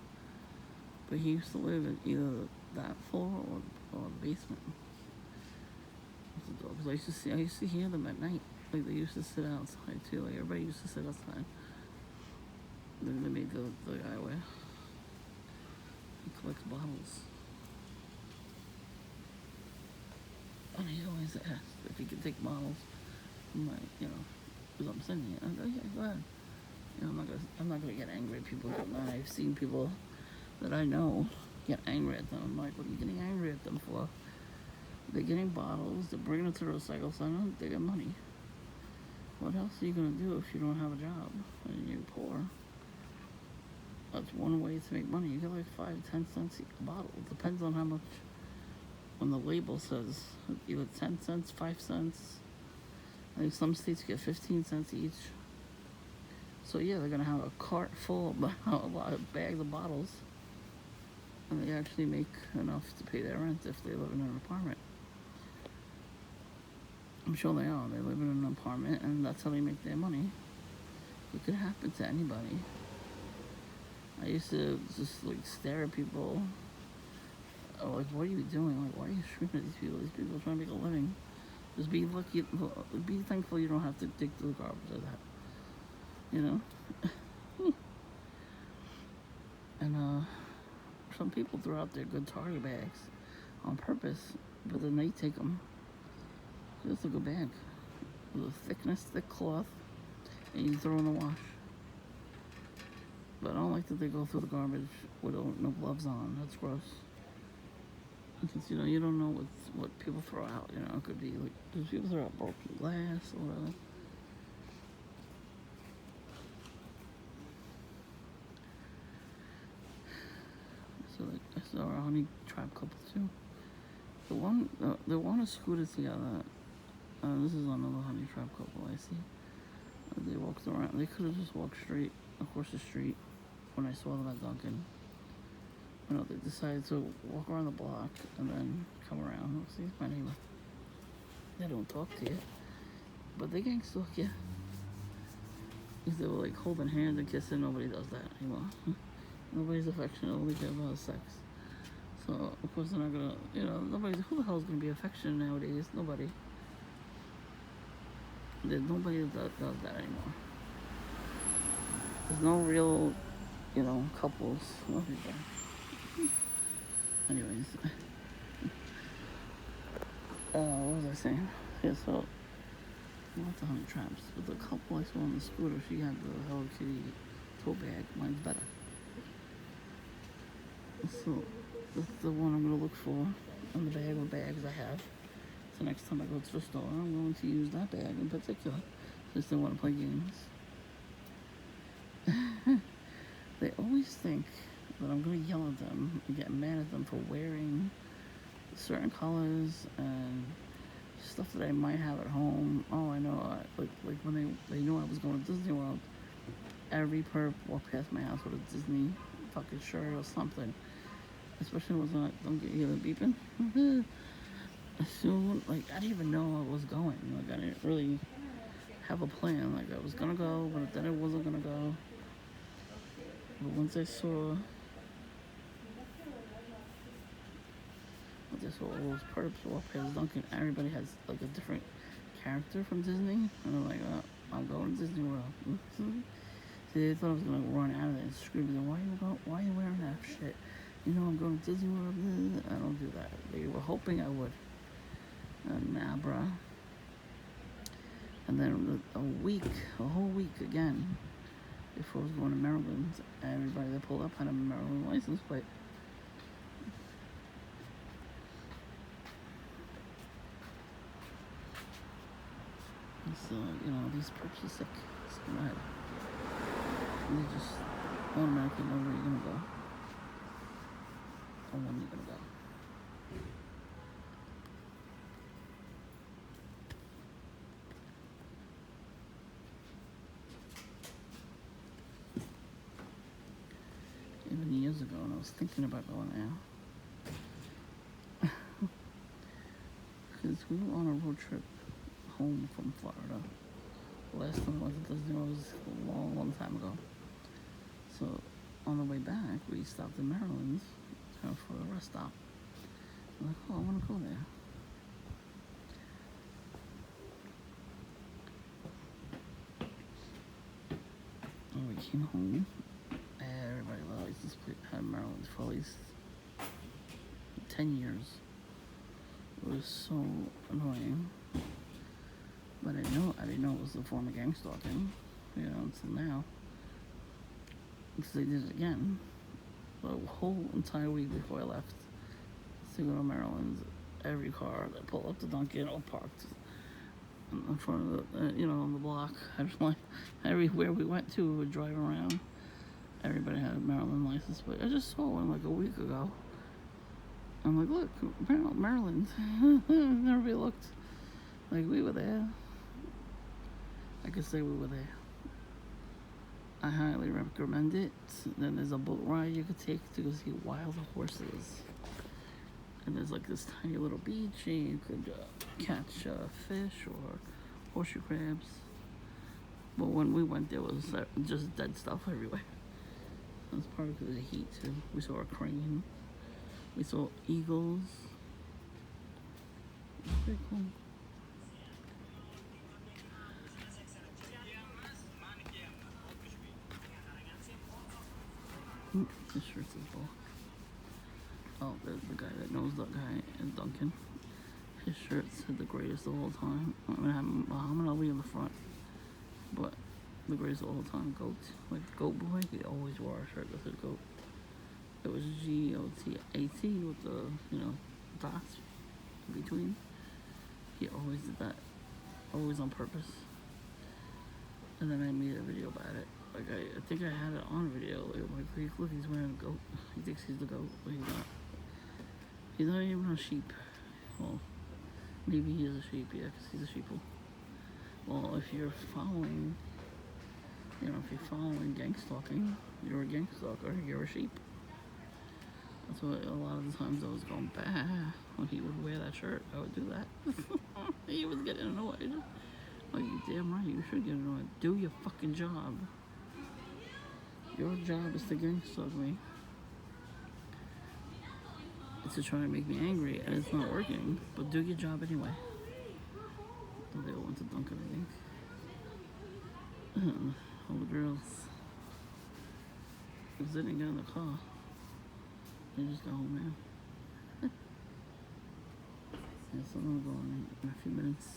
But he used to live in either that floor or the basement. Because I used to hear them at night. Like they used to sit outside too. Like everybody used to sit outside. Then they made the guy away. He collects bottles. And he always asks if he can take bottles. I'm like, because I'm sending it. I go, yeah, go ahead. I'm not gonna get angry at people getting mad. I've seen people that I know get angry at them. I'm like, what are you getting angry at them for? They're getting bottles, they're bringing it to the recycle center, they get money. What else are you gonna do if you don't have a job and you're poor? That's one way to make money. You get like 5-10 cents a bottle. It depends on how much. When the label says either 10 cents, 5 cents. I think some states get 15 cents each. So yeah, they're gonna have a cart full of bags of bottles, and they actually make enough to pay their rent if they live in an apartment. I'm sure they are. They live in an apartment, and that's how they make their money. It could happen to anybody. I used to just like stare at people. Like, what are you doing? Like, why are you screaming at these people? These people are trying to make a living. Just be lucky. Be thankful you don't have to dig through the garbage like that. And some people throw out their good Target bags on purpose, but then they take them. It's a good bag with a thick cloth, and you throw in the wash. But I don't like that they go through the garbage with no gloves on. That's gross. Because you don't know what people throw out. It could be like, does people throw out broken glass or whatever. So I saw a honey trap couple too. They want a scooter together. This is another honey trap couple I see. They walked around. They could have just walked straight across the street when I saw them at Dunkin'. They decided to walk around the block and then come around. See, my neighbor. They don't talk to you, but they gang stalk you. If they were like holding hands and kissing, nobody does that anymore. Nobody's affectionate, only care about sex. So of course they're not gonna, nobody. Who the hell is gonna be affectionate nowadays? Nobody. There's nobody that does that anymore. There's no real, couples. Anyways, what was I saying? Yeah, so not the honey traps, but the couple I saw on the scooter, she had the Hello Kitty tote bag. Mine's better. So that's the one I'm gonna look for on the bag of bags I have. So next time I go to the store, I'm going to use that bag in particular, since they want to play games. They always think that I'm going to yell at them and get mad at them for wearing certain colors and stuff that I might have at home. Oh, I know, like when they knew I was going to Disney World, every perp walked past my house with a Disney fucking shirt or something. Especially when don't get you the beeping. Soon, I didn't even know I was going. I didn't really have a plan. I was gonna go, but then I wasn't gonna go. But once I saw all those perps walk past Dunkin', everybody has a different character from Disney, and I'm like, I'm going to Disney World. See, they thought I was gonna run out of there and scream, why are you wearing that shit? I'm going to Disney World. I don't do that. They were hoping I would. Nah, bruh. And then a whole week again, before I was going to Maryland, everybody that pulled up had a Maryland license plate. So, these perps are sick. So mad. And they just automatically know where you're gonna go. Or when you're gonna go. years ago, and I was thinking about going there. Because we were on a road trip home from Florida. The last time I went to Disney World was a long, long time ago. So on the way back, we stopped in Maryland for a rest stop. I'm like, oh, I want to go there. And we came home. Everybody likes this place. Had Maryland for at least 10 years. It was so annoying. But I didn't know it was a form of gang stalking, until now. Because they did it again. The whole entire week before I left to go to Maryland, every car that pulled up to Dunkin' or parked in front of the, on the block. Everywhere we went to, we would drive around. Everybody had a Maryland license plate. I just saw one like a week ago. I'm like, look, Maryland. Never really looked like we were there. I could say we were there. I highly recommend it. Then there's a boat ride you could take to go see wild horses. And there's like this tiny little beach, and you could catch fish or horseshoe crabs. But when we went, there was just dead stuff everywhere. That's probably because of the heat too. We saw a crane. We saw eagles. It was pretty cool. This shirt is black. Oh, there's the guy that knows that guy in Dunkin'. His shirt said the greatest of all time. I mean, I have Muhammad Ali in the front, but the greatest of all time, GOAT. Like the GOAT boy, he always wore a shirt that said GOAT. It was GOAT with the, dots in between. He always did that. Always on purpose. And then I made a video about it. Like, I think I had it on video. Like, look, he's wearing a goat. He thinks he's the goat, but he's not. He's not even a sheep. Well, maybe he is a sheep, yeah, because he's a sheeple. Well, if you're following, gang stalking, you're a gang stalker, you're a sheep. That's what a lot of the times I was going, bah, when he would wear that shirt, I would do that. He was getting annoyed. Like, you damn right, you should get annoyed. Do your fucking job. Your job is to gang stalk me. It's to try to make me angry, and it's not working. But do your job anyway. So they all went to Dunkin', I think. All the girls. Because they didn't get in the car. They just got home now. Yeah, so I'm gonna go in a few minutes.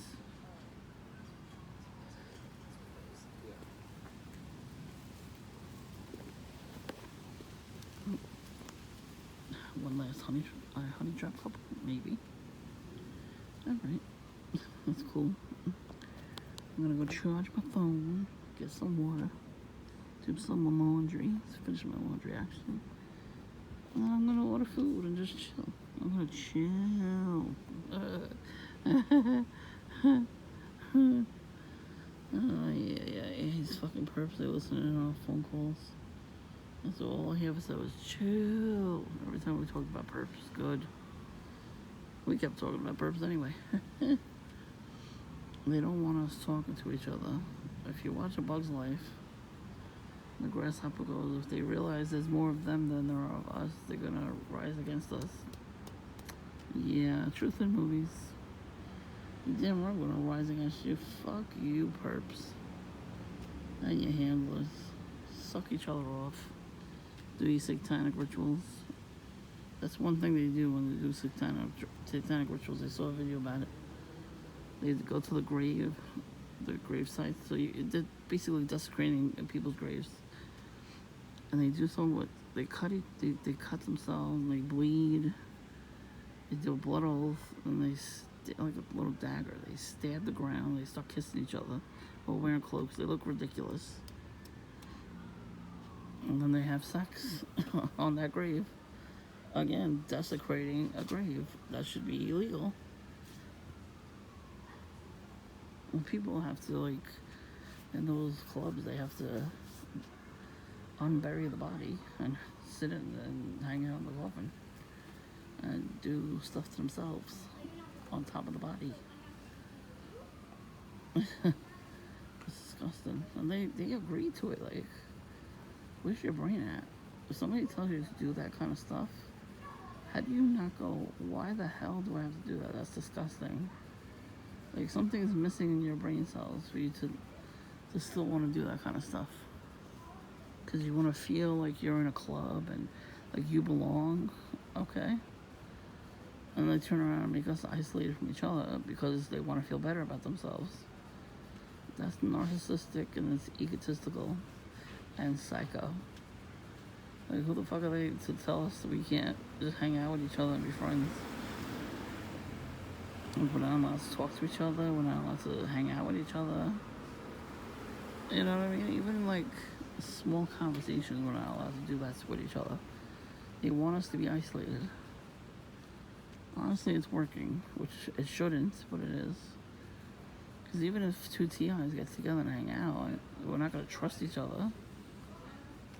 One last honey trap couple, maybe. Alright. That's cool. I'm gonna go charge my phone, get some water, do some laundry, finish my laundry actually. And then I'm gonna order food and just chill. I'm gonna chill. Oh yeah. He's fucking purposely listening to our phone calls. That's all he ever said was chill. Every time we talked about purpose, good. We kept talking about purpose anyway. They don't want us talking to each other. If you watch A Bug's Life, the grasshopper goes, if they realize there's more of them than there are of us, they're gonna rise against us. Yeah, truth in movies. Damn right we're gonna rise against you. Fuck you, perps. And your handlers. Suck each other off. Do these satanic rituals. That's one thing they do when they do satanic rituals. I saw a video about it. They go to the grave sites. So they're basically desecrating people's graves. And they do something they cut cut themselves, and they bleed. They do a blood oath, and they like a little dagger. They stab the ground. They start kissing each other while wearing cloaks. They look ridiculous. And then they have sex on that grave. Again, desecrating a grave. That should be illegal. When people have to, in those clubs, they have to unbury the body and sit and hang out in the coffin and do stuff to themselves on top of the body. It's disgusting. And they agree to it. Like, where's your brain at? If somebody tells you to do that kind of stuff, how do you not go, why the hell do I have to do that? That's disgusting. Like, something's missing in your brain cells for you to still want to do that kind of stuff. Because you want to feel like you're in a club and like you belong. Okay. And they turn around and make us isolated from each other because they want to feel better about themselves. That's narcissistic and it's egotistical and psycho. Like, who the fuck are they to tell us that we can't just hang out with each other and be friends? Like, we're not allowed to talk to each other. We're not allowed to hang out with each other. You know what I mean? Even like small conversations, we're not allowed to do that with each other. They want us to be isolated. Honestly, it's working, which it shouldn't, but it is. Because even if two TIs get together and hang out, we're not going to trust each other.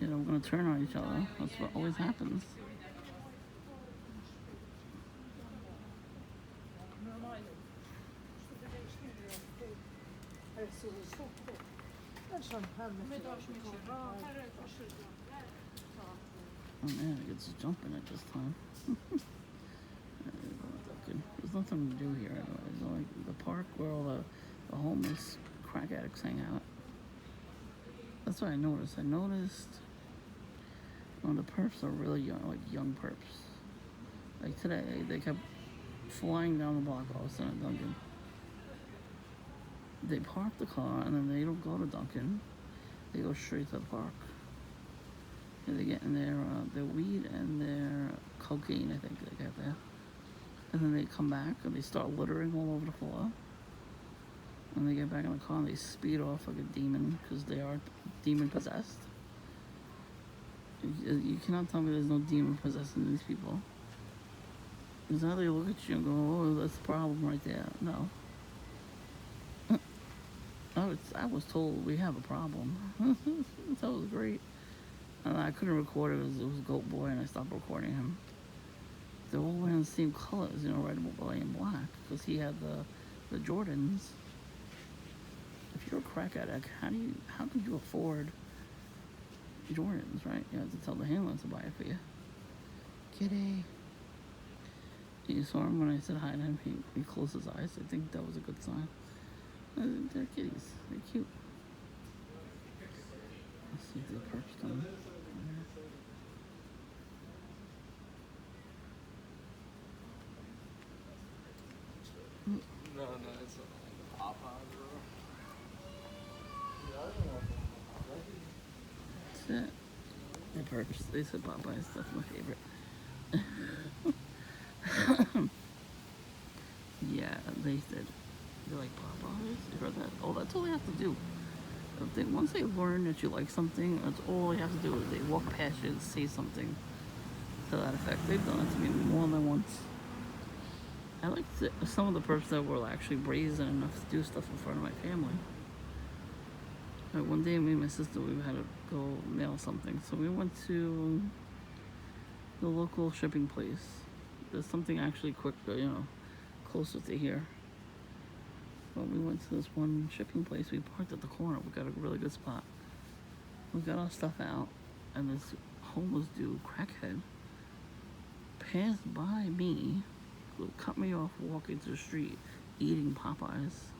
You know, we're going to turn on each other. That's what always happens. Oh man, it gets jumping at this time. There's nothing to do here anyway. It's like the park where all the homeless crack addicts hang out. That's what I noticed. I noticed the perps are really young, like young perps. Like today, they kept flying down the block. I was sitting at Dunkin'. They park the car and then they don't go to Dunkin'. They go straight to the park. And they get in their weed and their cocaine, I think they got there. And then they come back and they start littering all over the floor. And they get back in the car and they speed off like a demon because they are demon possessed. You cannot tell me there's no demon possessing these people. Because now they look at you and go, oh, that's the problem right there. No. I was told we have a problem. That was great. And I couldn't record it. It was Goat Boy and I stopped recording him. They're all wearing the same colors, you know, red, white, and black. Because he had the Jordans. If you're a crack addict, how could you afford Jordans, right? You have to tell the handler to buy it for you. Kitty. You saw him when I said hi to him. He closed his eyes. I think that was a good sign. They're kitties. They're cute. Let's see if the perps come. No, it's a Popeye, bro. That's it. The perps. They said Popeyes. That's my favorite. Yeah, they said they like Popeyes. You heard that? Oh, that's all they have to do. Once they learn that you like something, that's all you have to do. Is they walk past you and say something to that effect. They've done it to me more than once. I like some of the perps that were actually brazen enough to do stuff in front of my family. Like one day, me and my sister, we had to go mail something. So we went to the local shipping place. There's something actually quick, you know, closer to here. But we went to this one shipping place. We parked at the corner. We got a really good spot. We got our stuff out, and this homeless dude, crackhead, passed by me, cut me off walking to the street, eating Popeyes.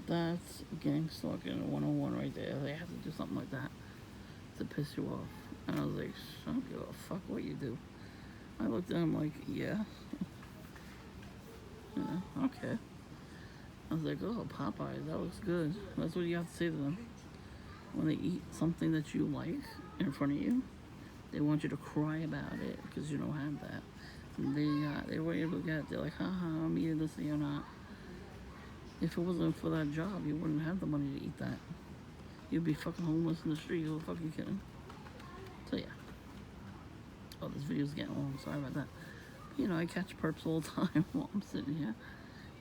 That's gang stalking 101 right there. They have to do something like that to piss you off. And I was like, I don't give a fuck what you do. I looked at him like, yeah. Yeah, okay. I was like, oh, Popeyes, that looks good. That's what you have to say to them. When they eat something that you like in front of you, they want you to cry about it because you don't have that. And they were able to get it. They're like, haha, I'm eating this and you're not. If it wasn't for that job, you wouldn't have the money to eat that. You'd be fucking homeless in the street. You're fucking kidding. So yeah. Oh, this video's getting long. Sorry about that. You know, I catch perps all the time while I'm sitting here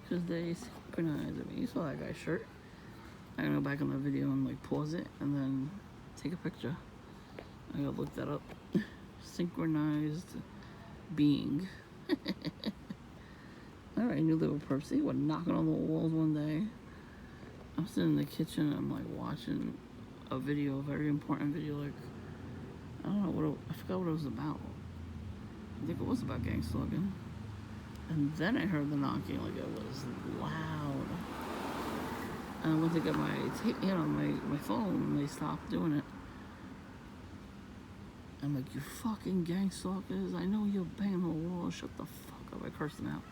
because they synchronize with me. You saw that guy's shirt. I'm gonna go back on the video and like pause it and then take a picture I gotta look that up. Synchronized being. Alright, new little perps. They were knocking on the walls one day. I'm sitting in the kitchen and I'm like watching a video, a very important video, like I don't know what I forgot what it was about. I think it was about gang stalking. And then I heard the knocking, like it was loud. And I went to get my my phone and they stopped doing it. I'm like, you fucking gang stalkers, I know you're banging on the wall, shut the fuck up. I cursed them out.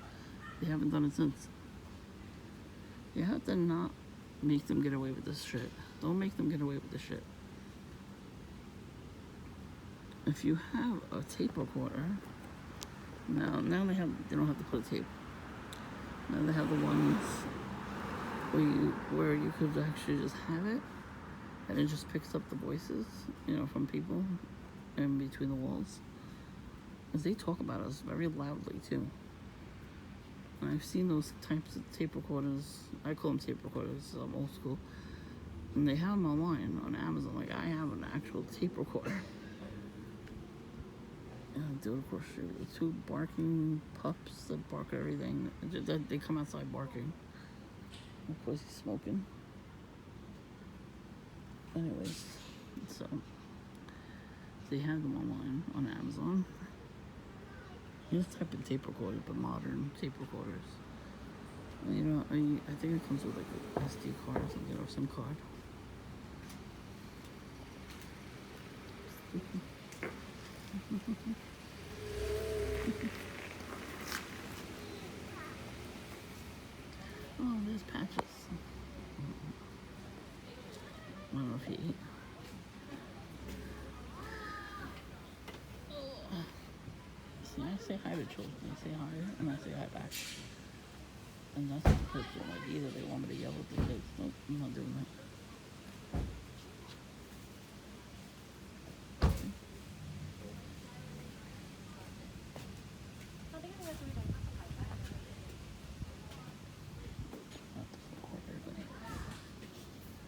They haven't done it since. You have to not make them get away with this shit. Don't make them get away with this shit. If you have a tape recorder, now they don't have to put a tape. Now they have the ones where you could actually just have it and it just picks up the voices, from people in between the walls. Because they talk about us very loudly too. And I've seen those types of tape recorders. I call them tape recorders. I'm old school. And they have them online on Amazon. Like I have an actual tape recorder. And dude, of course, the two barking pups that bark at everything. They come outside barking. Of course, he's smoking. Anyways, so they have them online on Amazon. You just type in tape recorder, but modern tape recorders. I think it comes with like an SD card or something, or SIM card. Oh, there's Patches. I don't know if he ate. See, I say hi to children. They say hi, and I say hi back. And that's what the kids don't like either. They want me to yell at the kids. Nope, I'm not doing that.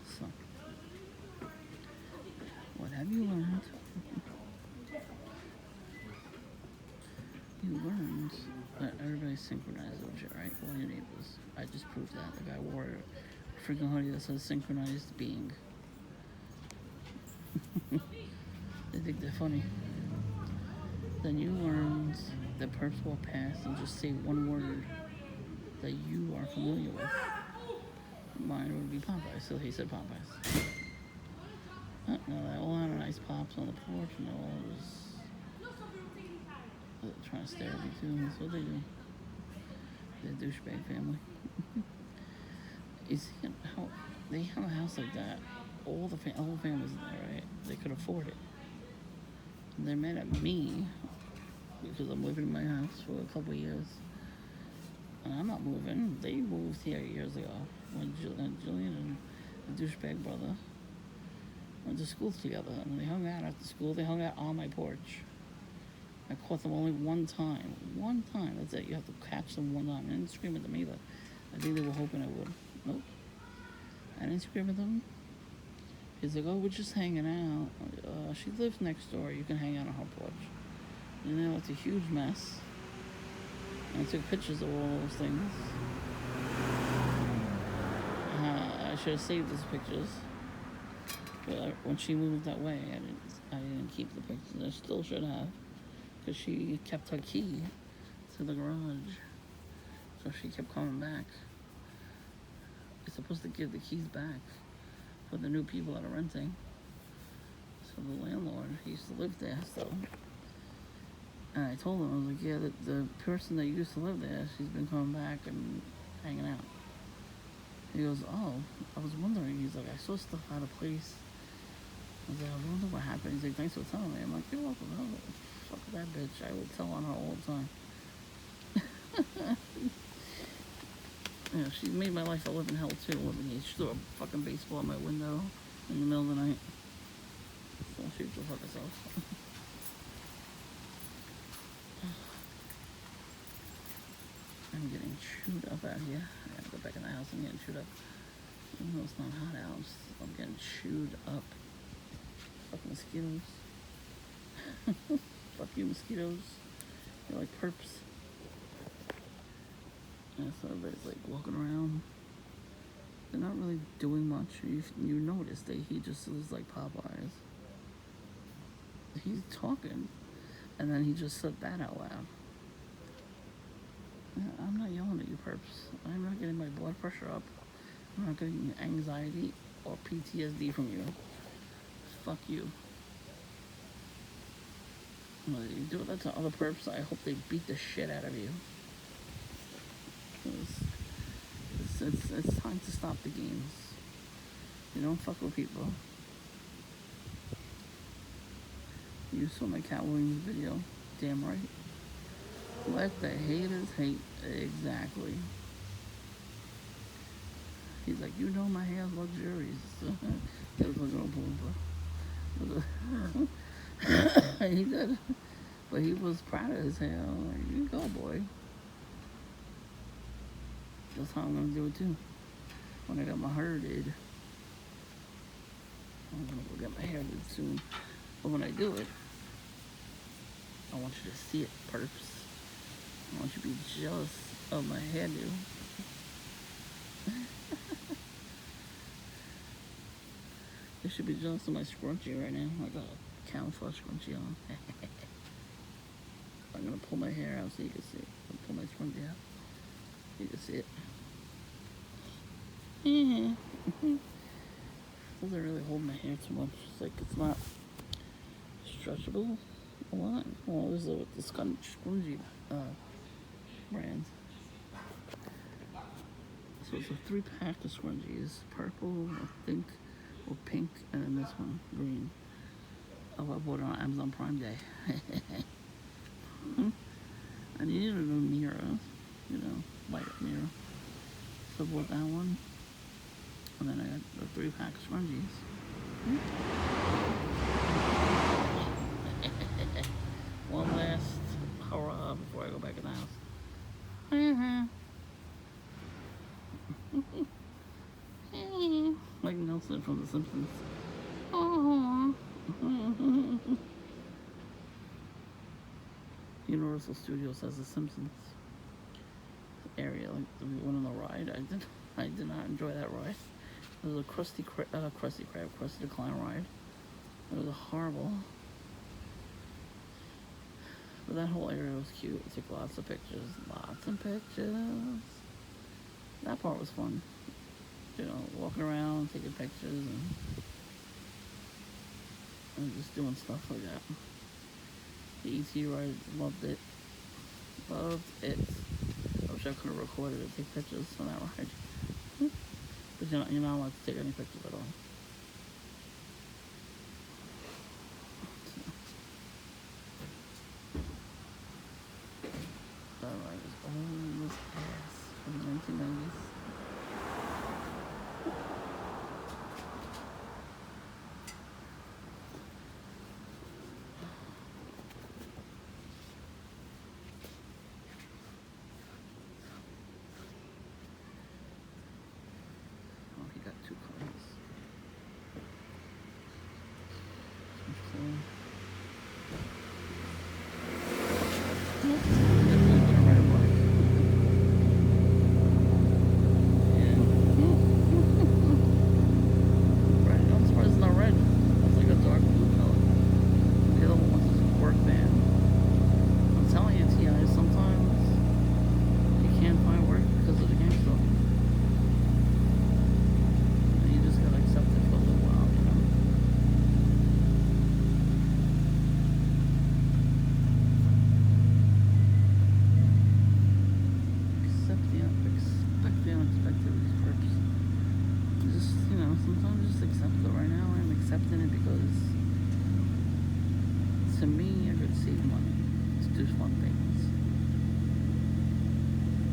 So, what have you learned? You learned that everybody's synchronized with shit, right? All your neighbors. I just proved that. The guy wore a freaking hoodie that says synchronized being. They think they're funny. Then you learned that perps walk past and just say one word that you are familiar with. Mine would be Popeyes, so he said Popeyes. No, they all had nice pops on the porch, and they all was trying to stare at me too. That's what they do. They're a douchebag family. You see how they have a house like that? All the whole family's in there, right? They could afford it. And they're mad at me because I'm living in my house for a couple of years. And I'm not moving. They moved here years ago when Jillian and the douchebag brother went to school together. And they hung out after school. They hung out on my porch. I caught them only one time. One time. That's it. You have to catch them one time. I didn't scream at them either. I think they were hoping I would. Nope. I didn't scream at them. He's like, oh, we're just hanging out. She lives next door. You can hang out on her porch. It's a huge mess. And I took pictures of all those things. I should have saved those pictures. But when she moved that way, I didn't keep the pictures. I still should have. Because she kept her key to the garage. So she kept coming back. You're supposed to give the keys back for the new people that are renting. So the landlord, he used to live there, so. And I told him, I was like, yeah, the person that used to live there, she's been coming back and hanging out. He goes, oh, I was wondering. He's like, I saw stuff out of place. I was like, I wonder what happened. He's like, thanks for telling me. I'm like, you're welcome. Oh, fuck that bitch. I will tell on her all the time. She made my life a living hell too. She threw a fucking baseball at my window in the middle of the night. So she go fuck herself. I'm getting chewed up out here. I gotta go back in the house. I'm getting chewed up. Even though it's not hot out, I'm getting chewed up. Fucking mosquitoes. Fuck you, mosquitoes. They're like perps. And so everybody's like walking around. They're not really doing much. You notice that he just is like Popeyes. He's talking, and then he just said that out loud. Yeah, I'm not yelling at you, perps. I'm not getting my blood pressure up. I'm not getting anxiety or PTSD from you. Fuck you. When you do that to other perps, I hope they beat the shit out of you. It's time to stop the games. You don't fuck with people. You saw my cat wings video. Damn right. Let the haters hate. Exactly. He's like, you know my hair's luxurious. He was looking at He did. But he was proud of his hair. Like, you go, boy. That's how I'm going to do it, too. When I got my hair did. I'm going to go get my hair did soon. But when I do it, I want you to see it, perps. I want you to be jealous of my hairdo. You should be jealous of my scrunchie right now. I got a camouflage scrunchie on. I'm gonna pull my hair out so you can see it. I'll pull my scrunchie out. You can see it. Doesn't really hold my hair too much. It's like it's not stretchable a lot. Well, this is with the scrunchie brand. So it's a 3-pack of scrunchies. Purple, I think, or pink, and then this one, green. Oh, I bought it on Amazon Prime Day. I needed a new mirror, light mirror. So I bought that one. And then I got the 3-pack of scrunchies. One last hurrah before I go back in the house. Like Nelson from The Simpsons. Universal Studios has The Simpsons area. Like we went on the ride. I did not enjoy that ride. It was a Krusty the Clown ride. It was horrible. But that whole area was cute. We took lots of pictures. That part was fun. Walking around, taking pictures, and just doing stuff like that. The ET ride, loved it. I wish I could have recorded it, take pictures on that ride. But you're not allowed to take any pictures at all. That ride was old as ass from the 1990s. To me, I could save money to do fun things.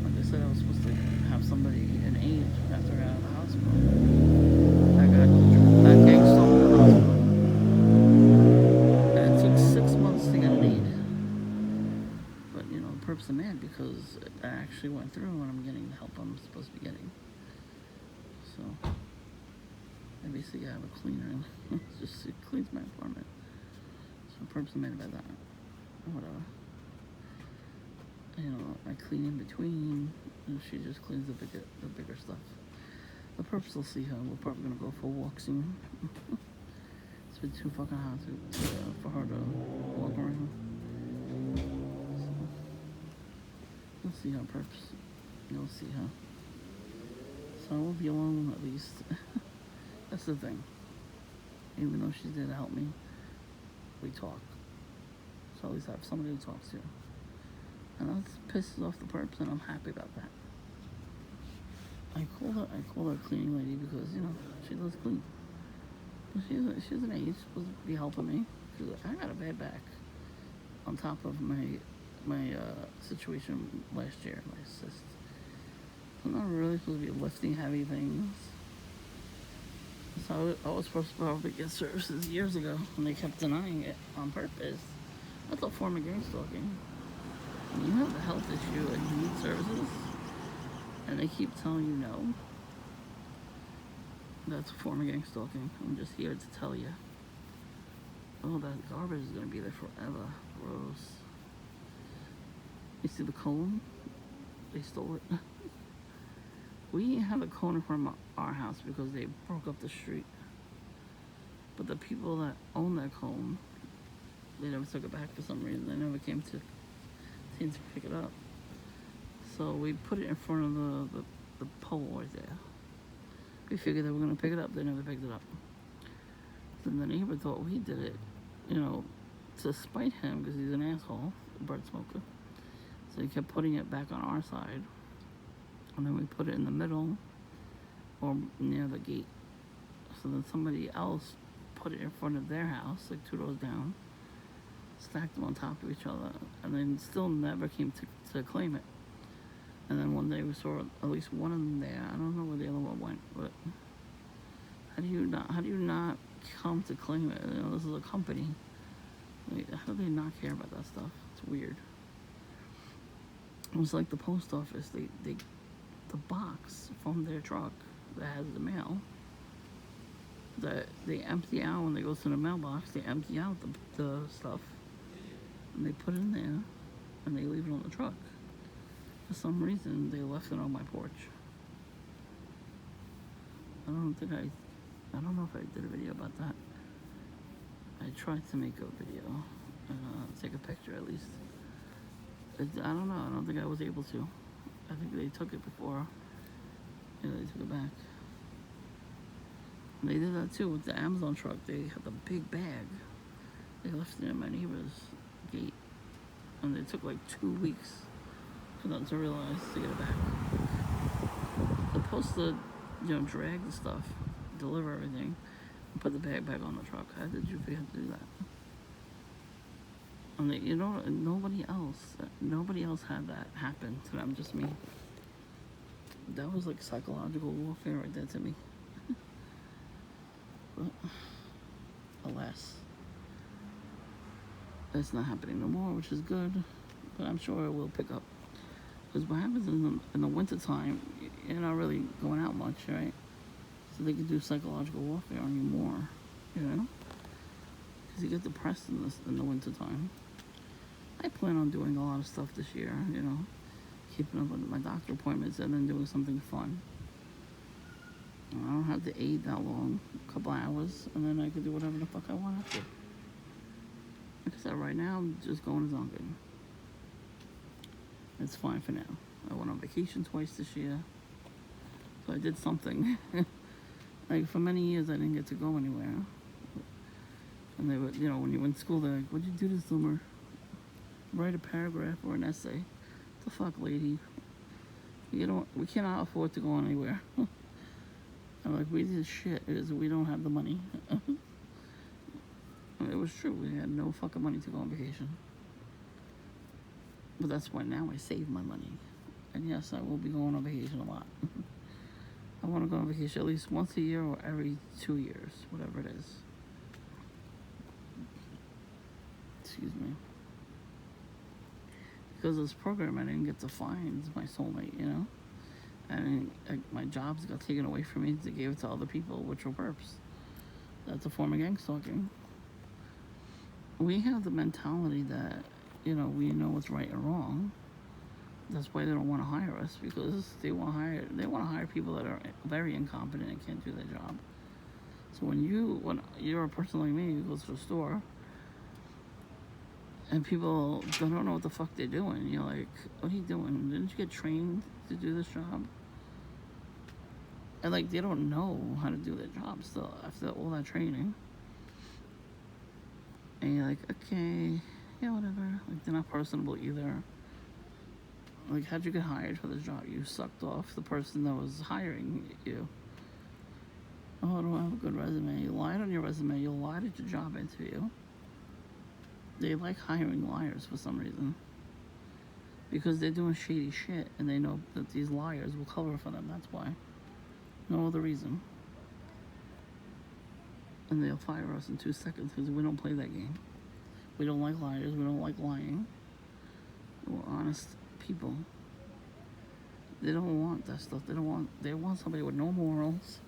Like I said, I was supposed to have somebody an aide after I got out of the hospital. I got gangsta in the hospital. And it took 6 months to get an aide. But, the perps are mad because I actually went through and I'm getting the help I'm supposed to be getting. So, I basically have a cleaner. It cleans my apartment. So perps are made by that. Whatever. You know, I clean in between, and she just cleans the bigger stuff. The perps will see her. We're probably gonna go for a walk soon. It's been too fucking hot for her to walk around. So, you'll see her, perps. You'll see her. So I won't be alone, at least. That's the thing. Even though she's there to help me, we talk. So at least I have somebody to talk to. And that pisses off the perps, and I'm happy about that. I call her a cleaning lady because, you know, she does clean. But she's an aide, supposed to be helping me. She's like, I got a bad back. On top of my situation last year, my cyst. I'm not really supposed to be lifting heavy things. So I was supposed to probably get services years ago, and they kept denying it on purpose. That's a form of gang stalking. When you have a health issue and you need services, and they keep telling you no, that's a form of gang stalking. I'm just here to tell you. Oh, that garbage is going to be there forever. Gross. You see the cone? They stole it. We have a cone from our house because they broke up the street. But the people that own that cone, they never took it back for some reason. They never came to pick it up. So we put it in front of the pole right there. We figured they were going to pick it up. They never picked it up. Then the neighbor thought we did it, you know, to spite him because he's an asshole, a bird smoker. So he kept putting it back on our side. And then we put it in the middle or near the gate. So then somebody else put it in front of their house, like 2 doors down, stacked them on top of each other, and then still never came to claim it. And then one day we saw at least one of them there. I don't know where the other one went, but how do you not come to claim it? You know, this is a company. Like, how do they not care about that stuff? It's weird. It was like the post office. The box from their truck that has the mail, that they empty out when they go to the mailbox. They empty out the stuff, and they put it in there, and they leave it on the truck. For some reason, they left it on my porch. I don't know if I did a video about that. I tried to make a video, take a picture at least. I don't know. I don't think I was able to. I think they took it before. Yeah, they took it back. And they did that too with the Amazon truck. They had the big bag. They left it in my neighbor's gate. And it took like 2 weeks for them to realize to get it back. They're supposed to, you know, drag the stuff, deliver everything, and put the bag back on the truck. How did you forget to do that? And they, you know, nobody else had that happen to them, just me. That was like psychological warfare right there to me. But, alas, it's not happening no more, which is good. But I'm sure it will pick up. Because what happens in the winter time, you're not really going out much, right? So they can do psychological warfare on you more, you know? Because you get depressed in the winter time. I plan on doing a lot of stuff this year, you know, keeping up with my doctor appointments and then doing something fun. I don't have to aid that long, a couple hours, and then I can do whatever the fuck I want after. Like I said, right now, I'm just going to Dunkin'. It's fine for now. I went on vacation twice this year, so I did something. Like, for many years, I didn't get to go anywhere. And they would, you know, when you went to school, they're like, what'd you do this summer? Write a paragraph or an essay. The fuck, lady? We cannot afford to go anywhere. I'm like, we did shit. It is we don't have the money. It was true. We had no fucking money to go on vacation. But that's why now I save my money. And yes, I will be going on vacation a lot. I want to go on vacation at least once a year or every 2 years, whatever it is. Excuse me. Because of this program, I didn't get to find my soulmate, you know? And my jobs got taken away from me to give it to other people, which were perps. That's a form of gang stalking. we have the mentality that, we know what's right and wrong. That's why they don't want to hire us, because they want to hire people that are very incompetent and can't do their job. So when you're a person like me who goes to a store and people don't know what the fuck they're doing, you're like, what are you doing? Didn't you get trained to do this job? And like, they don't know how to do their job still after all that training. And you're like, okay, yeah, whatever. Like, they're not personable either. Like, how'd you get hired for this job? You sucked off the person that was hiring you. Oh, I don't have a good resume. You lied on your resume. You lied at your job interview. They like hiring liars for some reason. Because they're doing shady shit and they know that these liars will cover for them. That's why. No other reason. And they'll fire us in 2 seconds because we don't play that game. We don't like liars. We don't like lying. We're honest people. They don't want that stuff. They want somebody with no morals,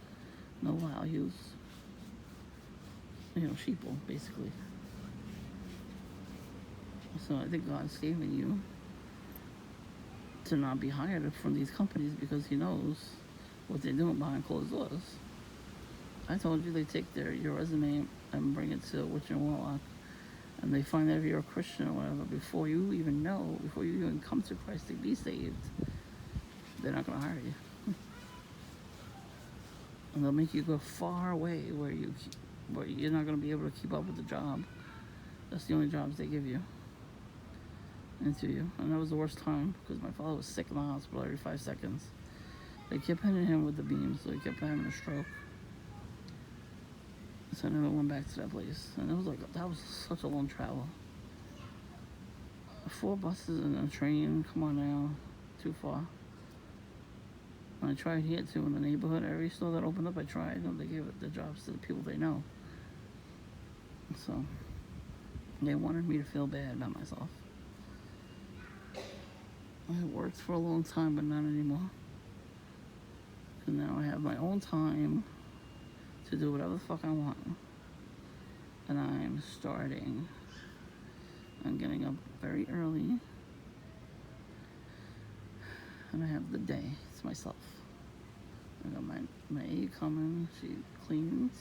no values. Sheeple, basically. So I think God's saving you to not be hired from these companies because He knows what they're doing behind closed doors. I told you they take your resume and bring it to Witch and Warlock, and they find out if you're a Christian or whatever before you even come to Christ to be saved. They're not going to hire you. And they'll make you go far away where you're not going to be able to keep up with the job. That's the only jobs they give you. Into you. And that was the worst time because my father was sick in the hospital every 5 seconds. They kept hitting him with the beams, so he kept having a stroke. So I never went back to that place. And that was such a long travel. 4 buses and a train, come on now, too far. And I tried here too in the neighborhood. Every store that opened up, I tried. They gave the jobs to the people they know. So they wanted me to feel bad about myself. I worked for a long time, but not anymore. And now I have my own time to do whatever the fuck I want. And I'm getting up very early. And I have the day to myself. I got my aide coming, she cleans.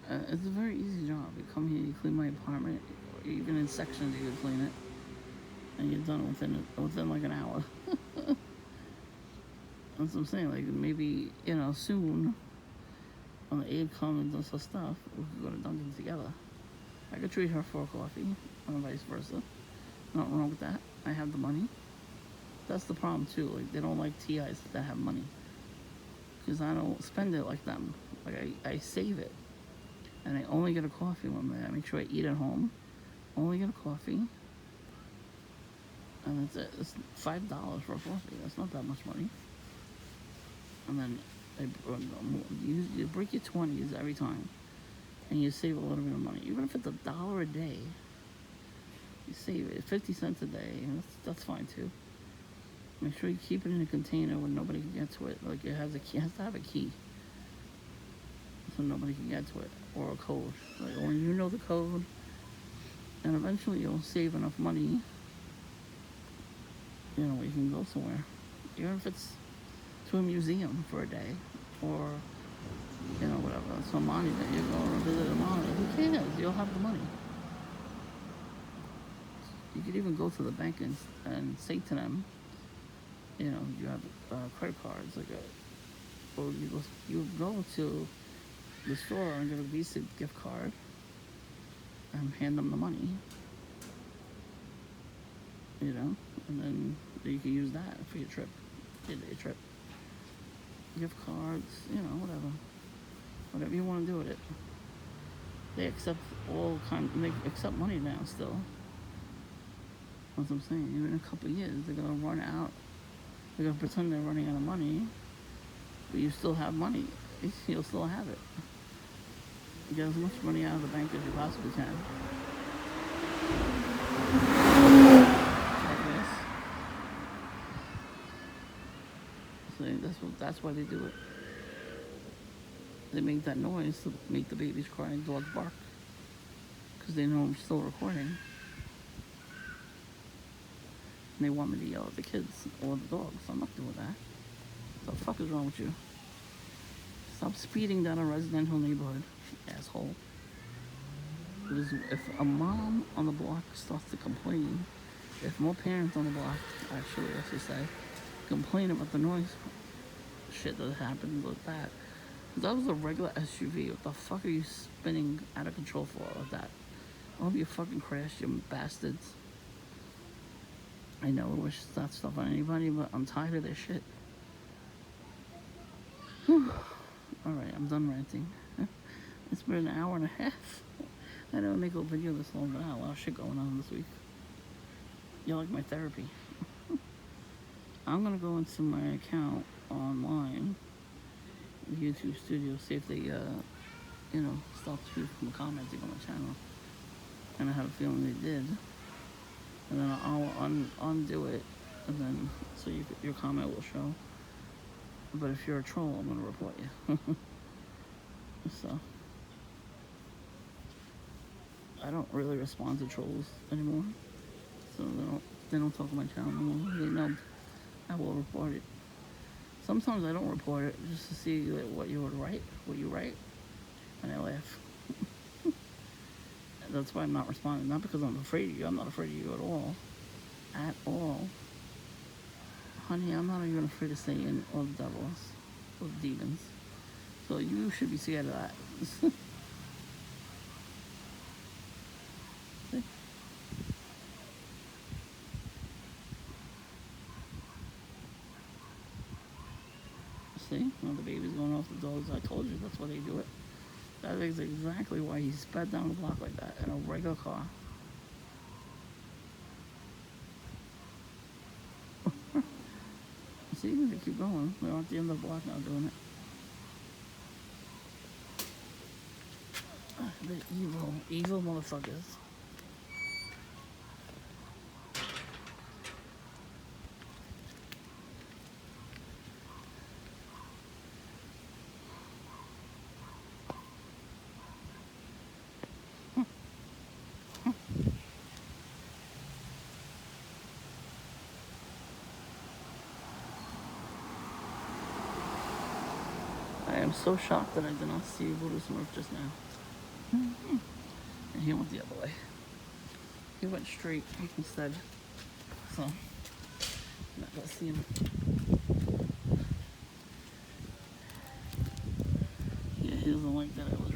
It's a very easy job. You come here, you clean my apartment, even in sections you can clean it. And you're done within like an hour. That's what I'm saying. Like, maybe, soon, when the aide comes and does her stuff, we could go to Dunkin' together. I could treat her for a coffee, and vice versa. Nothing wrong with that. I have the money. That's the problem, too. Like, they don't like TIs that have money. Because I don't spend it like them. Like, I save it. And I only get a coffee when I make sure I eat at home. Only get a coffee. And that's it. It's $5 for a coffee. That's not that much money. And then you break your 20s every time, and you save a little bit of money. Even if it's $1 a day, you save it. 50 cents a day, and that's fine too. Make sure you keep it in a container where nobody can get to it. Like, it has to have a key, so nobody can get to it, or a code. Like, when you know the code, and eventually you'll save enough money. You can go somewhere, even if it's to a museum for a day, or whatever, some monument. You go and visit a monument. Who cares? You'll have the money. You could even go to the bank and say to them, you have credit cards, or you go to the store and get a Visa gift card and hand them the money, and then you can use that for your trip, your day trip. Gift cards, whatever you want to do with it. They accept they accept money now still. That's what I'm saying. Even in a couple of years, they're gonna run out. They're gonna pretend they're running out of money, but you still have money. You'll still have it. Get as much money out of the bank as you possibly can. That's why they do it. They make that noise to make the babies cry and dogs bark. because they know I'm still recording. And they want me to yell at the kids or the dogs. I'm not doing that. What the fuck is wrong with you? Stop speeding down a residential neighborhood, asshole. Because if a mom on the block starts to complain, if more parents on the block, actually, I should say, complain about the noise shit that happened with that. That was a regular SUV. What the fuck are you spinning out of control for with that? I hope you fucking crashed, you bastards. I never wish that stuff on anybody, but I'm tired of this shit. Alright, I'm done ranting. It's been an hour and a half. I don't make a video this long, but I have a lot of shit going on this week. You like my therapy. I'm gonna go into my account online, YouTube Studio, see if they, stop people from commenting on my channel. And I have a feeling they did. And then I'll undo it, and then so your comment will show. But if you're a troll, I'm gonna report you. So I don't really respond to trolls anymore. So they don't talk on my channel anymore. They know I will report it. Sometimes I don't report it just to see what you write, and I laugh. That's why I'm not responding. Not because I'm afraid of you. I'm not afraid of you at all. At all. Honey, I'm not even afraid of Satan or the devils or the demons. So you should be scared of that. See? See? Now the baby's going off the dogs. I told you that's why they do it. That is exactly why he sped down the block like that in a regular car. See, they keep going. They're at the end of the block now doing it. The evil motherfuckers. I am so shocked that I did not see Voodoo Smurf just now. And he went the other way. He went straight instead. So, I'm not gonna see him. Yeah, he doesn't like that I was